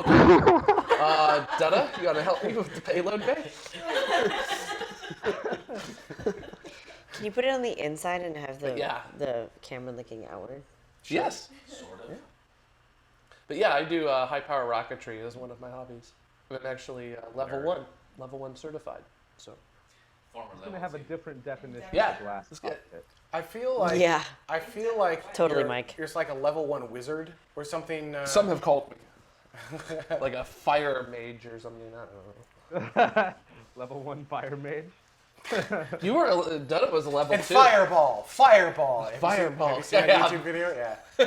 Dada, you got to help me with the payload bay? Can you put it on the inside and have the Yeah. the camera looking outward? Yes. Sort of. But yeah, I do high power rocketry as one of my hobbies. I'm actually level Nerd. level 1 certified. So Former It's going level to have a 2. different definition Yeah, of glass. let's get- cockpit. I feel like Yeah. Totally, you're, Mike. You're just like a level 1 wizard or something. some have called me like a fire mage or something. I don't know. Level 1 fire mage. You were Dada was a level and 2. fireball. Have you seen- Fireball. Have you seen Yeah. that YouTube video? Yeah. Yeah,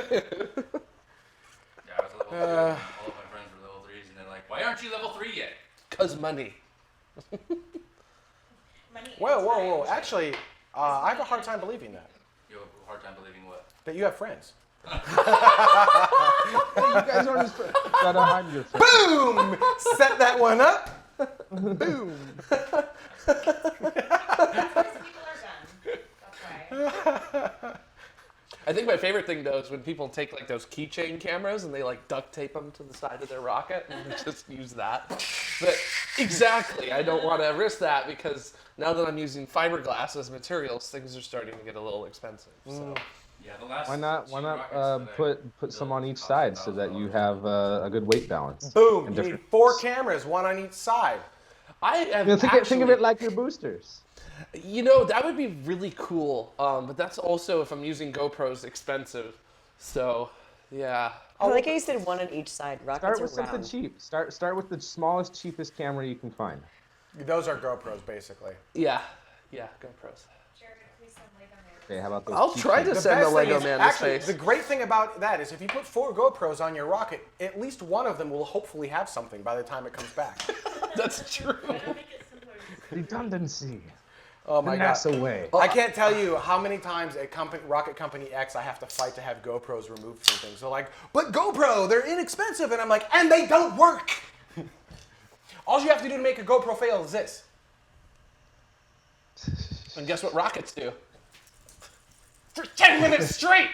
I was level 2. All of my friends were level 3s, and they're like, why aren't you level 3 yet? 'Cause money. Money Whoa. Actually, I have a hard time believing that. You have a hard time believing what? That you have friends. You guys aren't as friends. Gotta hide your friends. Boom! Set that one up. Boom. People are done. That's why. I think my favorite thing though is when people take like those keychain cameras and they like duct tape them to the side of their rocket and just use that. But exactly, I don't want to risk that because now that I'm using fiberglass as materials, things are starting to get a little expensive. So Yeah, the last Why not two rockets that I put built some on each cost side so that you have a good weight balance? Boom. And You need different- 4 cameras, 1 on each side. I have You know, think of it like your boosters. You know, that would be really cool. But that's also, if I'm using GoPros, expensive. So, yeah. I like how you said one on each side. Rockets Start are with something round. cheap. Start with the smallest, cheapest camera you can find. Those are GoPros, basically. Yeah, GoPros. Jared, please send Lathan there. Okay, how about those? I'll try to The send a best thing Lego is, man to actually, space. the great thing about that is if you put 4 GoPros on your rocket, at least one of them will hopefully have something by the time it comes back. That's true. That'll make it simpler. Redundancy. Oh The my god. NASA way. I can't tell you how many times at Rocket Company X I have to fight to have GoPros removed from things. They're like, but GoPro, they're inexpensive. And I'm like, and they don't work. All you have to do to make a GoPro fail is this. And guess what rockets do? For 10 minutes straight.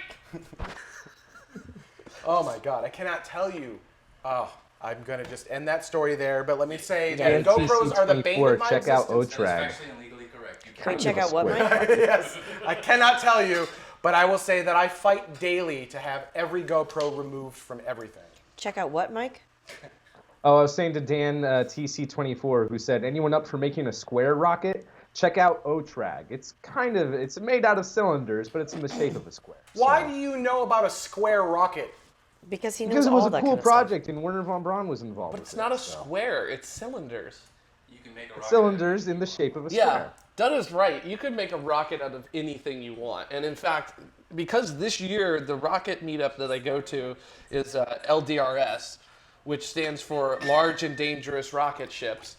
Oh my god, I cannot tell you. Oh, I'm going to just end that story there. But let me say that GoPros are the bane of my Check out existence. OTRAG. That's actually and legally correct. You Can we can't. check out what, Mike? Yes, I cannot tell you, but I will say that I fight daily to have every GoPro removed from everything. Check out what, Mike? Oh, I was saying to Dan TC24, who said, anyone up for making a square rocket? Check out OTRAG. It's made out of cylinders, but it's in the shape of a square. Why So- do you know about a square rocket? Because he knows Because it all was a that cool kind of stuff. project, and Werner von Braun was involved. But with it's not a it, so. square, it's cylinders. You can make a rocket. Cylinders in the shape of a Yeah, square. Doug is right. You could make a rocket out of anything you want. And in fact, because this year the rocket meetup that I go to is LDRS, which stands for Large and Dangerous Rocket Ships.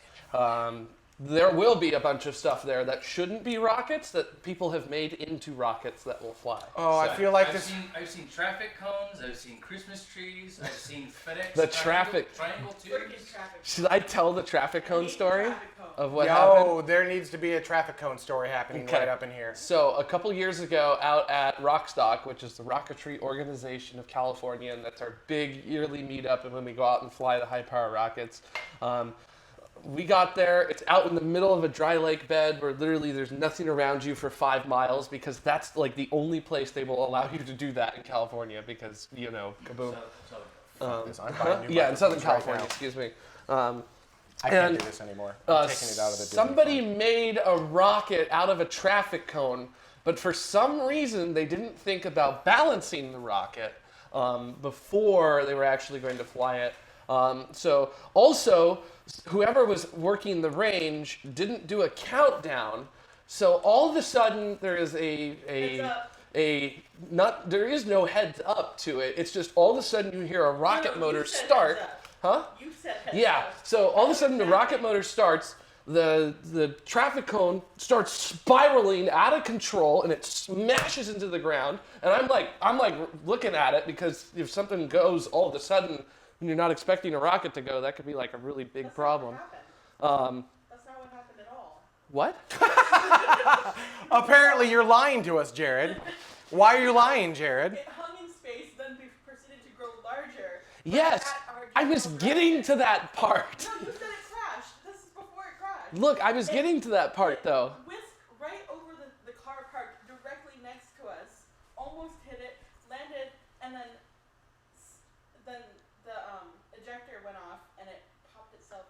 There will be a bunch of stuff there that shouldn't be rockets that people have made into rockets that will fly. Oh, I feel like I've seen traffic cones. I've seen Christmas trees. I've seen FedEx. The traffic- triangle Freaking tubes. traffic. Should I tell the traffic cone story Traffic cone. of what happened? Yo, there needs to be a traffic cone story happening Okay. right up in here. So a couple years ago, out at Rockstock, which is the Rocketry organization of California, and that's our big yearly meetup, and when we go out and fly the high power rockets, we got there. It's out in the middle of a dry lake bed where literally there's nothing around you for 5 miles because that's like the only place they will allow you to do that in California because kaboom. Yes, I'm buying new Yeah, in Southern microphones right California. now. Excuse me. I can't and, do this anymore. I'm taking it out of the Disney Somebody fund. made a rocket out of a traffic cone, but for some reason they didn't think about balancing the rocket before they were actually going to fly it. So also, whoever was working the range didn't do a countdown. So all of a sudden there is there is no heads up to it. It's just all of a sudden you hear a rocket motor start. Huh? You said heads Yeah. up. So all of a sudden the rocket motor starts. The traffic cone starts spiraling out of control and it smashes into the ground. And I'm like looking at it because if something goes all of a sudden when you're not expecting a rocket to go, that could be like a really big problem. That's not what happened at all. What? Apparently you're lying to us, Jared. Why are you lying, Jared? It hung in space, then proceeded to grow larger. Yes, I was getting to that part. No, you said it crashed. This is before it crashed. Look, I was getting to that part though. Whisked right over the car parked directly next to us, almost hit it, landed, and then the ejector went off and it popped itself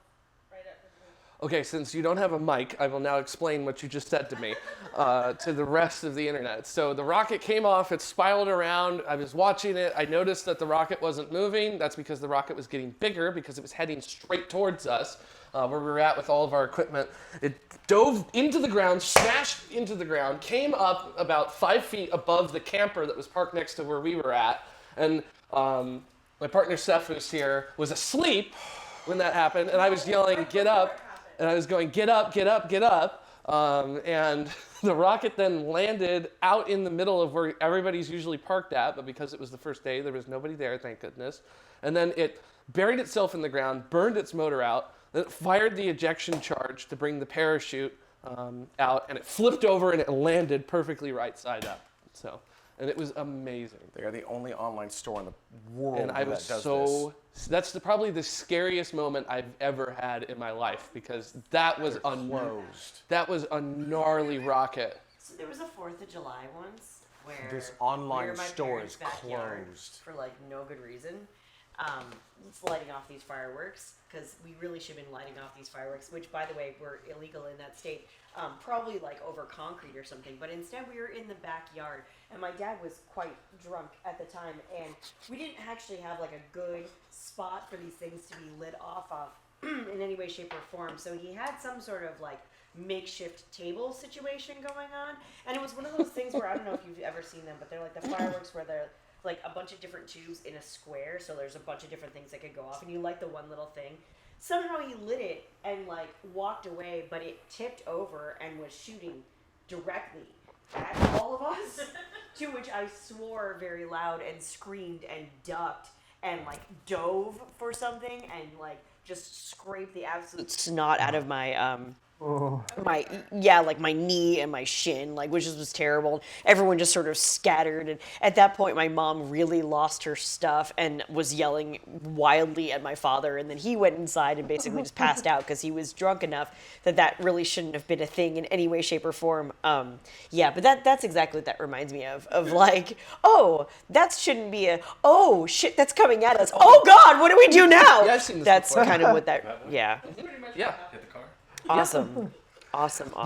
right up in the Okay, since you don't have a mic, I will now explain what you just said to me to the rest of the internet. So the rocket came off, it spiraled around, I was watching it, I noticed that the rocket wasn't moving. That's because the rocket was getting bigger because it was heading straight towards us where we were at with all of our equipment. It dove into the ground, smashed into the ground, came up about 5 feet above the camper that was parked next to where we were at. And my partner Seth, who's here, was asleep when that happened, and I was yelling, "Get up!" And I was going, "Get up, get up, get up!" And the rocket then landed out in the middle of where everybody's usually parked at, but because it was the first day, there was nobody there, thank goodness. And then it buried itself in the ground, burned its motor out, then it fired the ejection charge to bring the parachute out, and it flipped over and it landed perfectly right side up. So, and it was amazing. They are the only online store in the world And I was that does this. that's probably the scariest moment I've ever had in my life because that was that was a gnarly rocket. So there was a 4th of July once where This online we were in my store parents' is backyard closed. for like no good reason. It's lighting off these fireworks because we really should have been lighting off these fireworks, which by the way were illegal in that state, probably like over concrete or something. But instead we were in the backyard, and my dad was quite drunk at the time, and we didn't actually have like a good spot for these things to be lit off of in any way, shape, or form. So he had some sort of like makeshift table situation going on. And it was one of those things where I don't know if you've ever seen them, but they're like the fireworks where they're like a bunch of different tubes in a square. So there's a bunch of different things that could go off, and you light the one little thing. Somehow he lit it and like walked away, but it tipped over and was shooting directly at all of us. To which I swore very loud and screamed and ducked and like dove for something and like just scraped the absolute snot out of my my knee and my shin, like, which was terrible. Everyone just sort of scattered, and at that point my mom really lost her stuff and was yelling wildly at my father, and then he went inside and basically just passed out because he was drunk enough that really shouldn't have been a thing in any way, shape, or form. But that's exactly what that reminds me of like, oh, that shouldn't be a, oh shit, that's coming at us, oh god, what do we do now? Yeah, I've seen this That's before. kind of what that, yeah. Yeah. Hit the car. Awesome.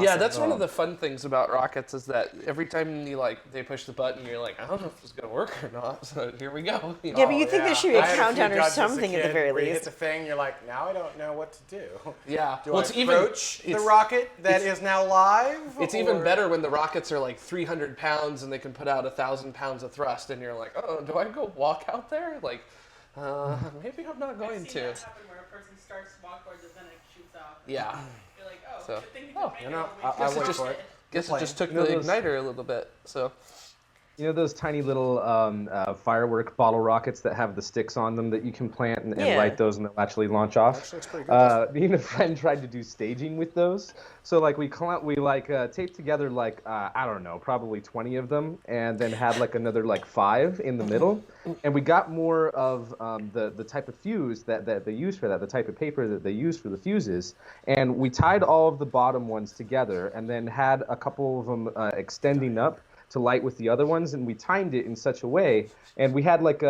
Yeah, that's one of the fun things about rockets is that every time they push the button, you're like, I don't know if it's gonna work or not. So here we go. You know? Yeah, but you think there should be a I had countdown few or judges as a something at the kid very where you least. hit the thing, you're like, now I don't know what to do. Yeah. Do I approach the rocket that is now live? It's even better when the rockets are like 300 pounds and they can put out 1,000 pounds of thrust, and you're like, oh, do I go walk out there? Like, maybe I'm not going I've seen to. that happen where a person starts to walk towards it, then it shoots off. Yeah. You're like, oh, So- good thing you didn't make You it know, all the way I to wait the for it. rocket. Guess it just took You know the those- igniter a little bit. So. You know those tiny little firework bottle rockets that have the sticks on them that you can plant and Yeah. light those and they'll actually launch off? Actually, it's pretty good. Me and a friend tried to do staging with those. So like we taped together like I don't know, probably 20 of them, and then had like another like 5 in the middle, and we got more of the type of fuse that they use for that, the type of paper that they use for the fuses, and we tied all of the bottom ones together, and then had a couple of them extending up to light with the other ones, and we timed it in such a way, and we had like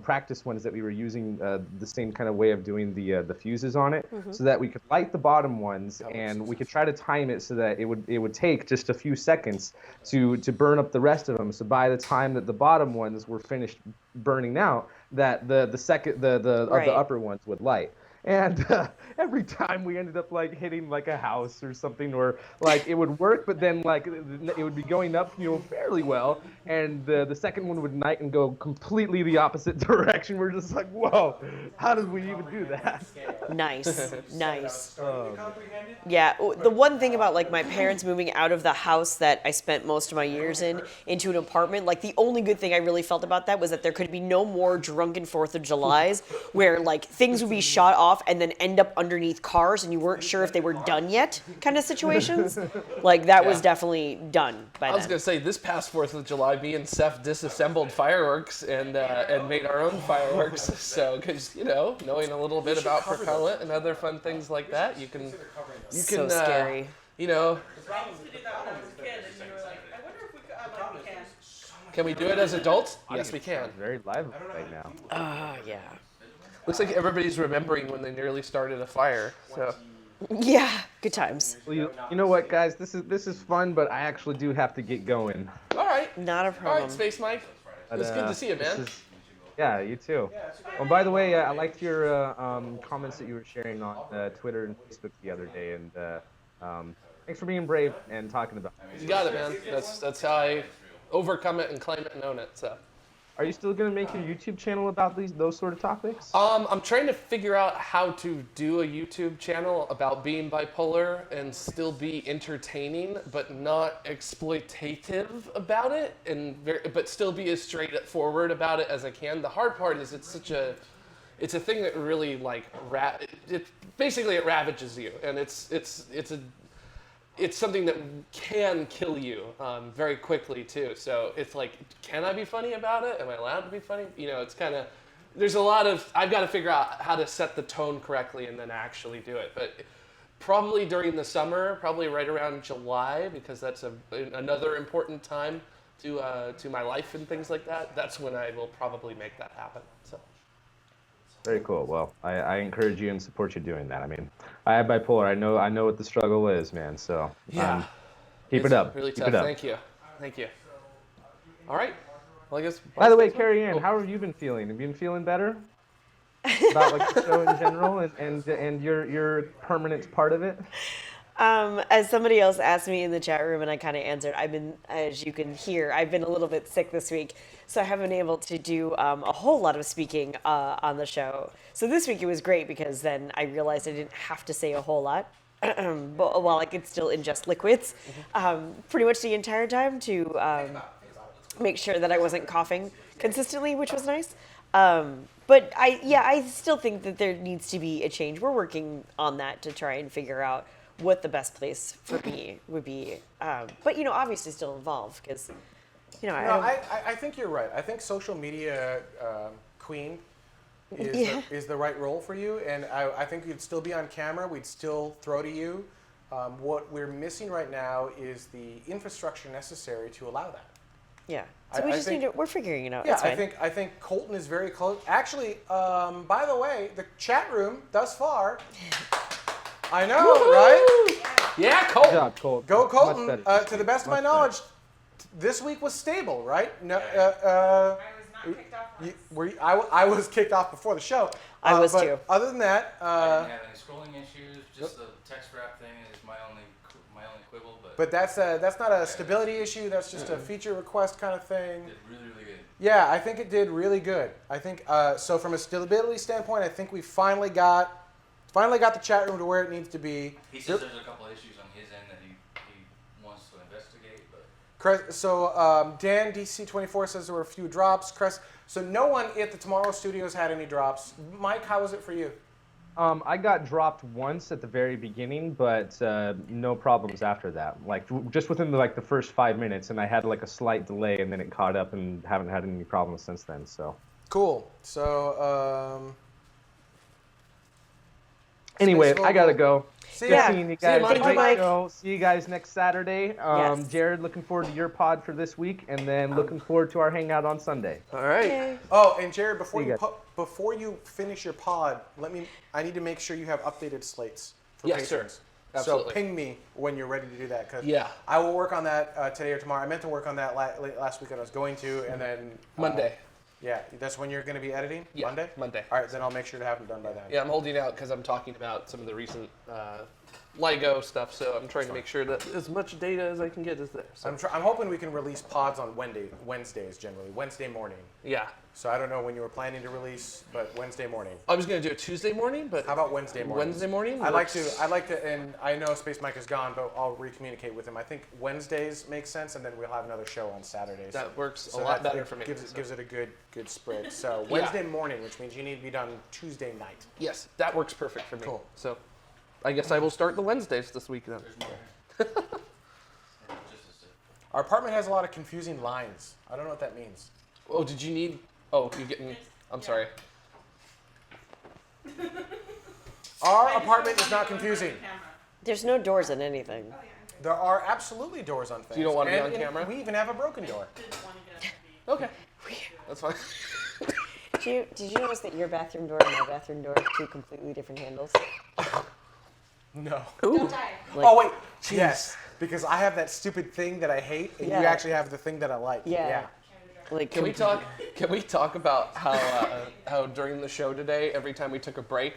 practice ones that we were using the same kind of way of doing the fuses on it, so that we could light the bottom ones, and we could try to time it so that it would take just a few seconds to burn up the rest of them. So by the time that the bottom ones were finished burning out, that the Right. upper ones would light. And every time we ended up like hitting like a house or something, or like it would work, but then like it would be going up, fairly well, and the second one would night and go completely the opposite direction. We're just like, whoa, how did we even do that? Nice. Yeah, the one thing about like my parents moving out of the house that I spent most of my years in into an apartment, like the only good thing I really felt about that was that there could be no more drunken 4th of Julys where like things would be shot off and then end up underneath cars and you weren't sure if they were done yet kind of situations. Like that was definitely done by I was then. gonna say this past 4th of July, me and Seth disassembled fireworks and made our own fireworks. So, because knowing a little bit about propellant and other fun things like that, you can So scary. I used to do that when I was a kid, and you were like, I wonder if we could, I'm like, we can. Can we do it as adults? Yes, we can. Very lively right now. Yeah. Looks like everybody's remembering when they nearly started a fire. So. Yeah, good times. Well, you know what, guys? This is fun, but I actually do have to get going. All right. Not a All problem. right, Space Mike. It's good to see you, man. Yeah, you too. Well, by the way, I liked your comments that you were sharing on Twitter and Facebook the other day, and thanks for being brave and talking about it. You got it, man. That's how I overcome it and claim it and own it. So. Are you still gonna make your YouTube channel about those sort of topics? I'm trying to figure out how to do a YouTube channel about being bipolar and still be entertaining, but not exploitative about it, but still be as straightforward about it as I can. The hard part is it's a thing that really like it ravages you, and it's something that can kill you very quickly too. So it's like, can I be funny about it? Am I allowed to be funny? It's kind of, there's a lot of, I've got to figure out how to set the tone correctly and then actually do it. But probably during the summer, probably right around July, because that's another important time to my life and things like that. That's when I will probably make that happen. So. Very cool. Well, I encourage you and support you doing that. I mean, I have bipolar. I know what the struggle is, man. So Yeah. Keep it up. Really Keep tough. it up. Thank you. All right. Well, I guess. By the way, Carrie Ann, how have you been feeling? Have you been feeling better about like the show in general and your permanent part of it? As somebody else asked me in the chat room, and I kind of answered, as you can hear, I've been a little bit sick this week, so I haven't been able to do a whole lot of speaking on the show. So this week it was great because then I realized I didn't have to say a whole lot, but while I could still ingest liquids, pretty much the entire time to make sure that I wasn't coughing consistently, which was nice. But I still think that there needs to be a change. We're working on that to try and figure out what the best place for me would be. But obviously still involved because, I think you're right. I think social media queen is the right role for you, and I think you'd still be on camera. We'd still throw to you. What we're missing right now is the infrastructure necessary to allow that. Yeah. So we just need to. We're figuring it out. Yeah, It's fine. I think Colton is very close. Actually, by the way, the chat room thus far. I know, right? Yeah, Good Colton. job, Colt. Go Much Colton. better. To the best of my Much knowledge, this week was stable, right? No, I was not kicked off once. I was kicked off before the show. I was but too. Other than that, I didn't have any scrolling issues. Just the text wrap thing is my only quibble. but that's not a stability issue. That's just a feature request kind of thing. Did really good. Yeah, I think it did really good. I think so. From a stability standpoint, I think we finally got the chat room to where it needs to be. He says there's a couple of issues on his end that he wants to investigate, but So Dan DC24 says there were a few drops. So no one at the TMRO Studios had any drops. Mike, how was it for you? I got dropped once at the very beginning, but no problems after that. Like just within the first 5 minutes, and I had like a slight delay, and then it caught up, and haven't had any problems since then. So Cool. So anyway, Space I gotta Mobile. go. See Good ya. seeing you See ya, guys. Mike. Great Mike. show. See you guys next Saturday. Yes. Jared, looking forward to your pod for this week, and then looking forward to our hangout on Sunday. All right. Yay. Oh, and Jared, before See you before you finish your pod, I need to make sure you have updated slates for Yes, sir. patrons. Absolutely. So ping me when you're ready to do that, because Yeah. I will work on that today or tomorrow. I meant to work on that last weekend. I was going to, and then Monday. Yeah, that's when you're going to be editing. Yeah, Monday. Monday. All right, then I'll make sure to have them done by then. Yeah, I'm holding out because I'm talking about some of the recent LIGO stuff, so I'm trying to make sure that as much data as I can get is there. So. I'm hoping we can release pods on Wednesdays generally, Wednesday morning. Yeah. So I don't know when you were planning to release, but Wednesday morning. I was going to do it Tuesday morning, but How about Wednesday morning? Wednesday morning? I like to, and I know Space Mike is gone, but I'll recommunicate with him. I think Wednesdays makes sense, and then we'll have another show on Saturdays. That works So a lot that better for me. Gives it a good spread. So Yeah. Wednesday morning, which means you need to be done Tuesday night. Yes, that works perfect for me. Cool. So I guess I will start the Wednesdays this week then. there's more. Just a sec. Our apartment has a lot of confusing lines. I don't know what that means. Oh, did you need... Oh, you're getting... I'm sorry. Our apartment is not confusing. There's no doors in anything. There are absolutely doors on things. You don't want to be on And camera? We even have a broken door. Okay. That's fine. Did you notice that your bathroom door and my bathroom door have two completely different handles? No. Ooh. Oh wait. Yes. Because I have that stupid thing that I hate, and you Yeah. actually have the thing that I like. Yeah. Like Can we talk about how during the show today, every time we took a break,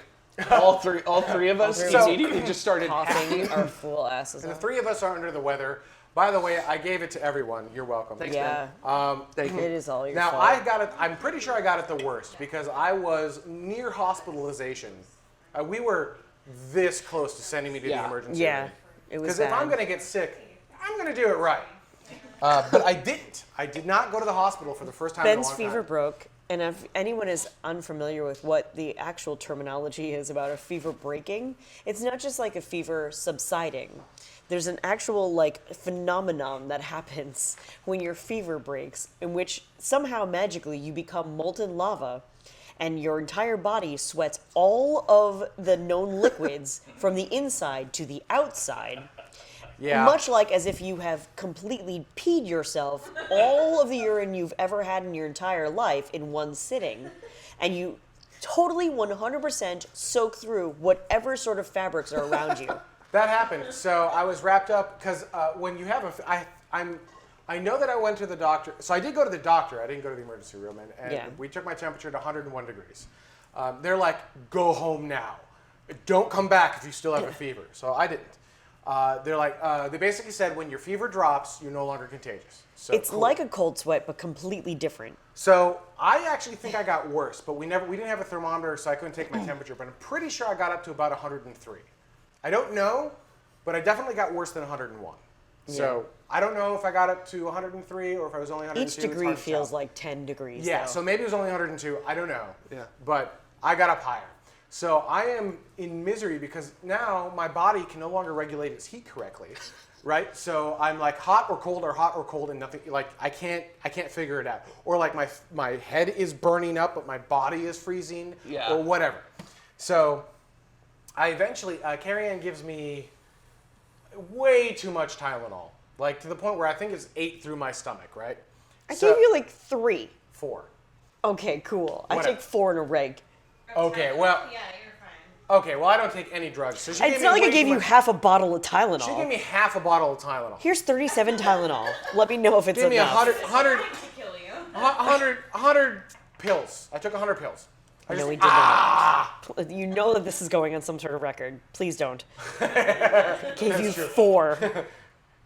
all three of us So- immediately just started coughing our fool asses And the off? three of us are under the weather. By the way, I gave it to everyone. You're welcome. Thanks, Yeah, Thank it you. is all your Now fault. I got it. I'm pretty sure I got it the worst because I was near hospitalization. We were this close to sending me to the Yeah. emergency Yeah, room. it was Because if bad. I'm gonna get sick, I'm gonna do it right. But I didn't. I did not go to the hospital for the first time in a Ben's long fever time. broke, and if anyone is unfamiliar with what the actual terminology is about a fever breaking, it's not just like a fever subsiding. There's an actual phenomenon that happens when your fever breaks, in which somehow magically you become molten lava, and your entire body sweats all of the known liquids from the inside to the outside. Yeah. Much like as if you have completely peed yourself, all of the urine you've ever had in your entire life in one sitting, and you totally 100% soak through whatever sort of fabrics are around you. That happened. So I was wrapped up because when you have I know that I went to the doctor. So I did go to the doctor. I didn't go to the emergency room, and Yeah. we took my temperature to 101 degrees. They're like, go home now. Don't come back if you still have a fever. So I didn't. They're like, they basically said when your fever drops, you're no longer contagious. So It's cool. like a cold sweat, but completely different. So I actually think I got worse, but we didn't have a thermometer, so I couldn't take my temperature. But I'm pretty sure I got up to about 103. I don't know, but I definitely got worse than 101. So I don't know if I got up to 103 or if I was only 102. Each degree feels like 10 degrees. Yeah, though. so maybe it was only 102. I don't know. Yeah. But I got up higher. So I am in misery because now my body can no longer regulate its heat correctly, right? So I'm like hot or cold and nothing, like I can't figure it out. Or like my head is burning up, but my body is freezing or whatever. So I eventually, Carrie Ann gives me way too much Tylenol, like to the point where I think it's 8 through my stomach, right? I gave you like 3. 4. Okay, cool. I Whatever. take 4 in a reg. Okay, well, Yeah, you're fine. okay, well I don't take any drugs. So she gave It's me not like I way gave too you much- half a bottle of She gave Tylenol. me half a bottle of Tylenol. Here's 37 Tylenol. Let me know if it's Give me enough. 100 To kill you. 100 pills. I took 100 pills. I No, just- we did not. You know that this is going on some sort of record. Please don't. Gave you 4.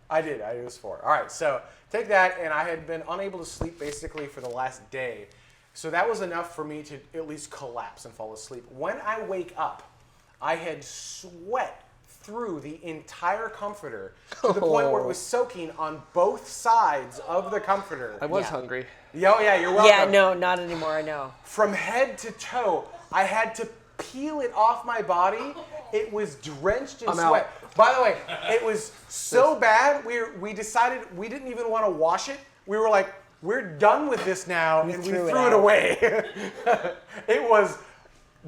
I did. It was 4. All right, so take that, and I had been unable to sleep basically for the last day. So that was enough for me to at least collapse and fall asleep. When I wake up, I had sweat through the entire comforter to the point where it was soaking on both sides of the comforter. I was Yeah. hungry. Oh, yeah, you're welcome. Yeah, no, not anymore. I know. From head to toe, I had to peel it off my body. It was drenched in I'm sweat. out. By the way, it was so bad, we decided we didn't even want to wash it. We were like, we're done with this now, and we threw it threw it out. away. It was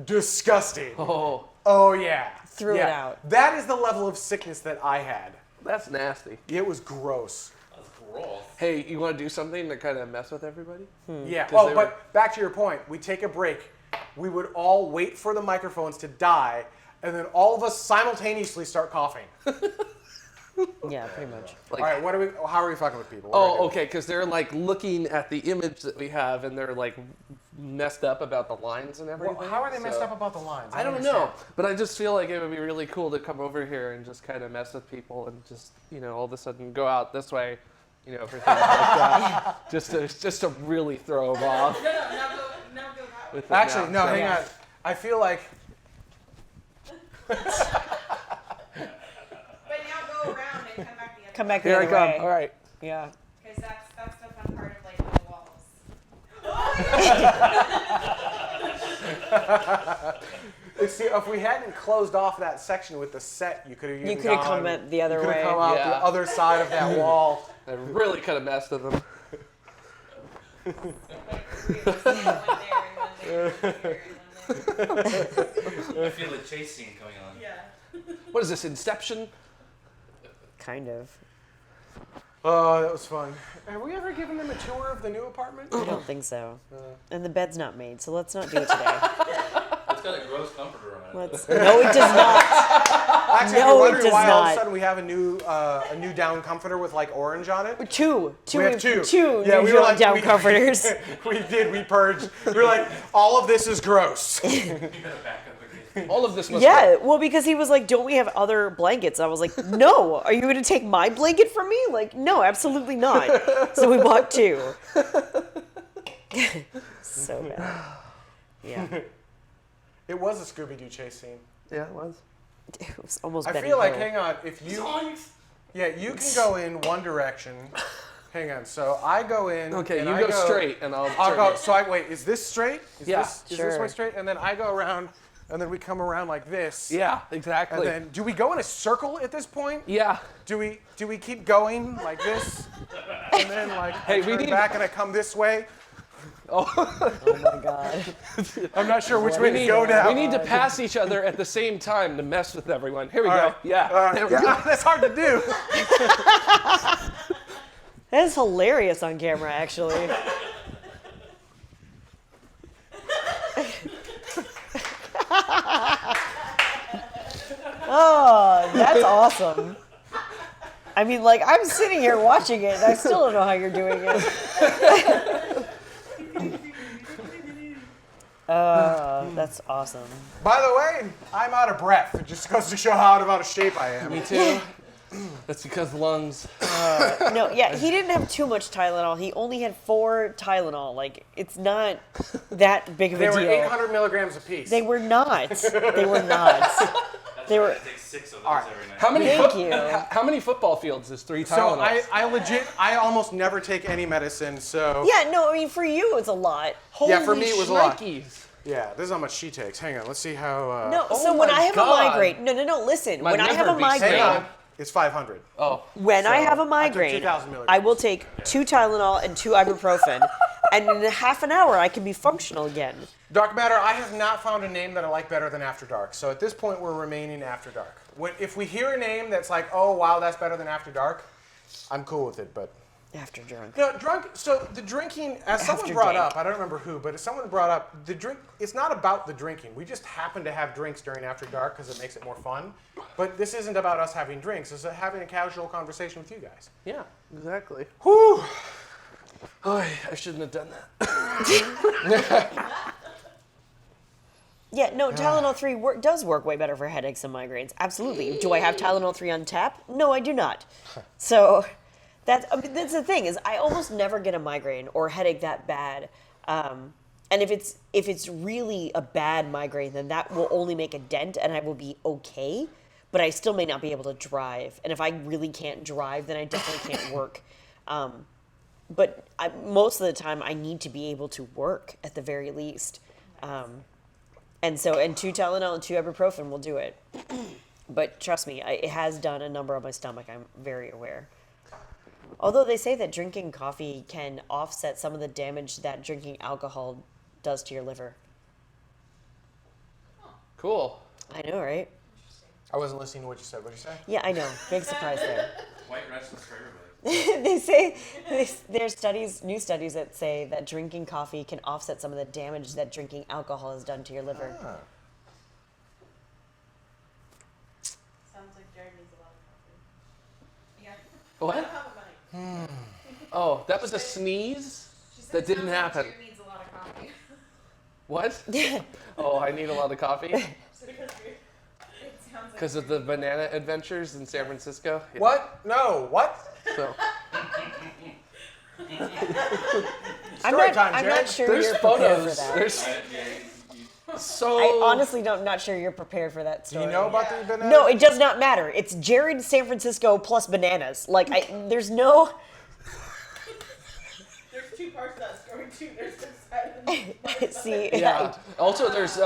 disgusting. Oh yeah. Threw it Yeah. out. That is the level of sickness that I had. That's nasty. It was gross. That's gross. Hey, you want to do something to kind of mess with everybody? Yeah. 'Cause Oh, they but were- back to your point, we take a break. We would all wait for the microphones to die, and then all of us simultaneously start coughing. Yeah, pretty much. Like, All right, how are we fucking with people? What do I do? oh, okay, because they're like looking at the image that we have, and they're like messed up about the lines and everything. Well, how are they messed so- up about the lines? I don't know, but I just feel like it would be really cool to come over here and just kind of mess with people and just, all of a sudden go out this way, for things like that. just to really throw them off. No, now go that way. With it Actually, now. no, So- hang on. I feel like But now go around and come back the other Come back the Here I other come. way. All right. Yeah. Because that's the fun part of like the walls. see if we hadn't closed off that section with the set, you could have You could have come at the other way. come out Yeah. the other side of that wall. I really could have messed with them. Like three of us, one there and one there and one there. I feel the chase scene going on. Yeah. What is this, Inception? Kind of. Oh, that was fun. Have we ever given them a tour of the new apartment? I don't think so. And the bed's not made, so let's not do it today. It's got a gross comforter on it. No, it does not. Actually, No, you're it wondering does why all of not. a sudden we have a new down comforter with like orange on it. Two We have two. yeah, we were like down we- comforters. We did. We purged. We were like, all of this is gross. You gotta back up again. All of this must Yeah, well, because he was like, "Don't we have other blankets?" I was like, "No, are you going to take my blanket from me?" Like, no, absolutely not. So we bought 2. So bad. Yeah, It was a Scooby-Doo chase scene. Yeah, it was. it was almost. I Benny feel like, Hill. hang on, if you, Zoinks! yeah, you can go in one direction. Hang on, so I go in. Okay, and you I go straight, and I'll I'll turn go. you. So wait, is this straight? Is Yeah, this way sure. straight? And then I go around, and then we come around like this. Yeah, exactly. And then, do we go in a circle at this point? Yeah. Do we keep going like this? And then like Hey, I we turn need- back and I come this way? Oh my god. I'm not sure which We way to need, go now. we need to pass each other at the same time to mess with everyone. Here we All go. right. Yeah. There we go. Yeah, that's hard to do. That is hilarious on camera, actually. Oh, that's awesome. I mean, like, I'm sitting here watching it, and I still don't know how you're doing it. That's awesome. By the way, I'm out of breath. It just goes to show how out of shape I am. Me too. That's because lungs. No, yeah, he didn't have too much Tylenol. He only had 4 Tylenol. Like, it's not that big of a They were deal. 800 milligrams apiece. They were not. They were not. They were. I take 6 of those every night. How many? Thank you. How many football fields is 3 So Tylenols? I almost never take any medicine. So Yeah, no, I mean, for you, it's a lot. yeah, for me it was a lot. Shnikes. Yeah, this is how much she takes. Hang on, let's see how. No, Oh so when my I have God. a migraine, no, listen. My When I have liver a be Hang migraine, on, it's 500. Oh, when I So, have a I took migraine, 2,000 milligrams. I will take 2 Tylenol and 2 ibuprofen, and in a half an hour, I can be functional again. Dark Matter, I have not found a name that I like better than After Dark. So at this point, we're remaining After Dark. If we hear a name that's like, oh wow, that's better than After Dark, I'm cool with it. But After drunk. no, drunk. So the drinking, as someone After brought dank. up, I don't remember who, but someone brought up the drink. It's not about the drinking. We just happen to have drinks during After Dark because it makes it more fun. But this isn't about us having drinks. It's having a casual conversation with you guys. yeah, exactly. Whew. Oh, I shouldn't have done that. Yeah, no, Tylenol 3 does work way better for headaches and migraines. Absolutely. Do I have Tylenol 3 on tap? No, I do not. So that's the thing is I almost never get a migraine or headache that bad. And if it's really a bad migraine, then that will only make a dent and I will be okay. But I still may not be able to drive. And if I really can't drive, then I definitely can't work. But most of the time, I need to be able to work at the very least. And 2 Tylenol and 2 ibuprofen will do it. But trust me, it has done a number on my stomach. I'm very aware. Although they say that drinking coffee can offset some of the damage that drinking alcohol does to your liver. Cool. I know, right? I wasn't listening to what you said. What did you say? Yeah, I know. Big surprise there. White Russians for everybody. They say there's new studies that say that drinking coffee can offset some of the damage that drinking alcohol has done to your liver. Ah. Sounds like Jared needs a lot of coffee. Yeah. What? I don't have a mic. Oh, that was a sneeze? She said That didn't sounds like happen. Jared needs a lot of coffee. What? Oh, I need a lot of coffee It sounds like because of the banana adventures in San Francisco. Yeah. What? No. What? So I'm Story time, not Jared. sure there's you're prepared for photos. that. There's so. I honestly not sure you're prepared for that Do story. you know about the banana? No, it does not matter. It's Jared San Francisco plus bananas. Like there's no. there's 2 parts to that story too. There's the side and See, Yeah. Also, there's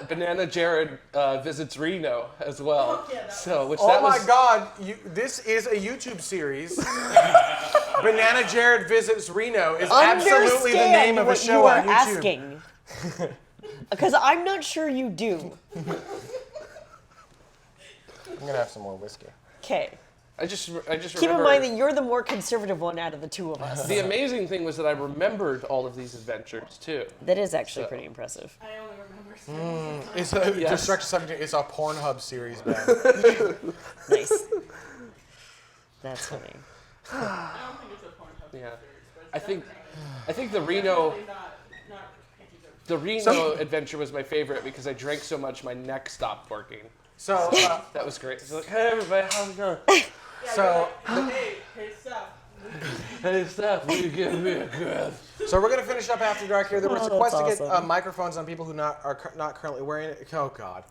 Banana Jared visits Reno as well. Yeah, that So, which Oh that my was. God! This is a YouTube series. Banana Jared visits Reno is absolutely the understand name of a what show you are on YouTube. asking. Because I'm not sure you do. I'm gonna have some more whiskey. Okay. I just Keep remember. in mind that you're the more conservative one out of the 2 of us. The amazing thing was that I remembered all of these adventures too. That is actually pretty impressive. I only remember stories. It's a Yes. Destruction 17. It's a Pornhub series, man. Nice. That's funny. I don't think it's a Pornhub Yeah. series, but it's I think the Reno definitely not PG-13. the Reno adventure was my favorite because I drank so much my neck stopped working. So, That was great. It's like, hey everybody, how's it going? Yeah, So- you're like, hey, Steph. Hey Steph, will you give me a kiss? so we're gonna finish up After Dark here. There was a Oh, quest to that's get awesome. microphones on people who are not currently wearing it. Oh God.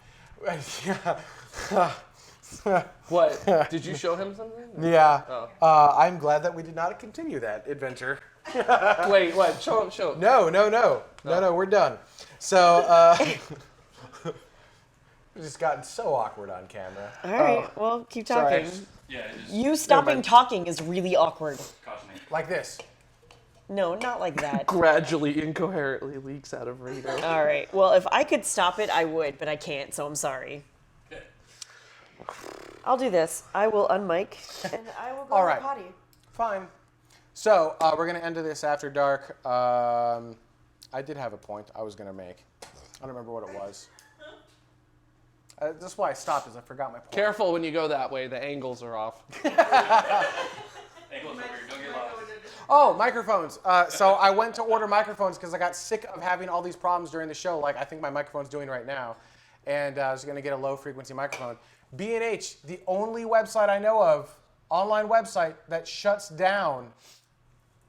What? Did you show him something? Yeah. Oh. I'm glad that we did not continue that adventure. Wait, what? Show him, show him. No, we're done. So, we've just gotten so awkward on camera. All right. Well, keep sorry. talking. Yeah, it just You stopping mind. talking is really awkward. caution me. Like this. No, not like that. Gradually, incoherently leaks out of Reno. All right. Well, if I could stop it, I would, but I can't, so I'm sorry. Okay. I'll do this. I will unmic and I will go All to right. the potty. Fine. So, we're going to end this After Dark. I did have a point I was going to make. I don't remember what it was. That's why I stopped, is I forgot my point. Careful when you go that way. The angles are off. Angles over here, don't get lost. Oh, microphones. So I went to order microphones because I got sick of having all these problems during the show, like I think my microphone's doing right now. And I was going to get a low-frequency microphone. B&H, the only website I know of online website that shuts down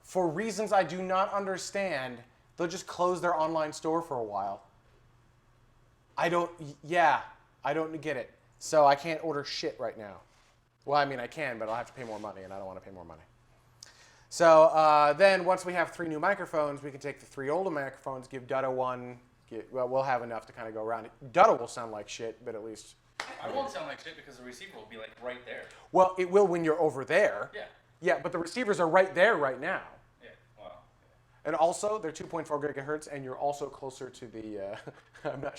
for reasons I do not understand, they'll just close their online store for a while. I don't get it. So I can't order shit right now. Well, I mean, I can, but I'll have to pay more money, and I don't want to pay more money. So then once we have 3 new microphones, we can take the 3 older microphones, give Dutta one. We'll have enough to kind of go around. Dutta will sound like shit, but at least... I won't sound like shit because the receiver will be like right there. Well, it will when you're over there. Yeah. Yeah, but the receivers are right there right now. Yeah. Wow. And also, they're 2.4 gigahertz, and you're also closer to the. I'm not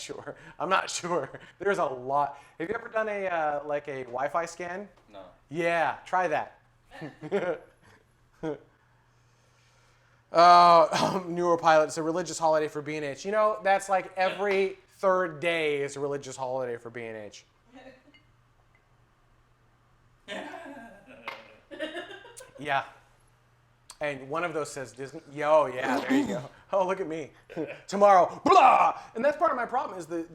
sure. There's a lot. Have you ever done a like a Wi-Fi scan? No. Yeah, try that. Neuropilot. It's a religious holiday for B&H. You know, that's like every 3rd day is a religious holiday for B&H. Yeah. And one of those says Disney. Yo, yeah, there you go. Oh, look at me. Tomorrow, blah! And that's part of my problem is the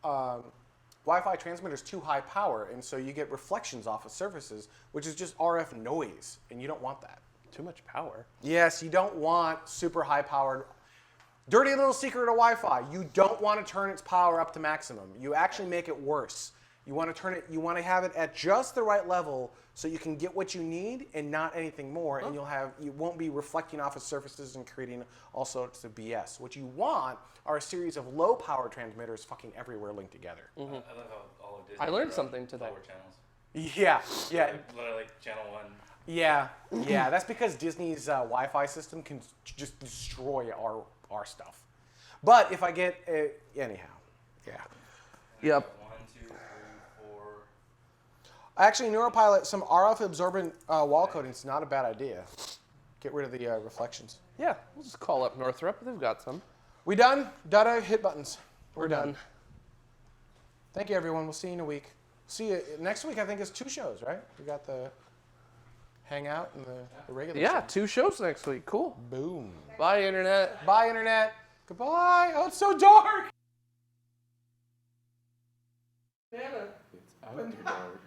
Wi-Fi transmitter is too high power, and so you get reflections off of surfaces, which is just RF noise, and you don't want that. Too much power. Yes, you don't want super high powered. Dirty little secret of Wi-Fi. You don't want to turn its power up to maximum. You actually make it worse. You want to turn it. You want to have it at just the right level so you can get what you need and not anything more. And you won't be reflecting off of surfaces and creating all sorts of BS. What you want are a series of low power transmitters fucking everywhere linked together. I love how all of Disney. I learned something today. Power channels. Yeah. Literally like channel 1. Yeah. That's because Disney's Wi-Fi system can just destroy our stuff. But if I get anyhow, yeah. Yep. 1, 2, 3, 4. Actually, Neuropilot, some RF absorbent wall coating is not a bad idea. Get rid of the reflections. Yeah, we'll just call up Northrop. They've got some. We done? Dutta, hit buttons. We're done. Thank you, everyone. We'll see you in a week. See you next week. I think is 2 shows, right? We got the Hangout and the regular. Yeah, show. 2 shows next week. Cool. Boom. Bye, Internet. Bye, Internet. Goodbye. Oh, it's so dark. It's out dark.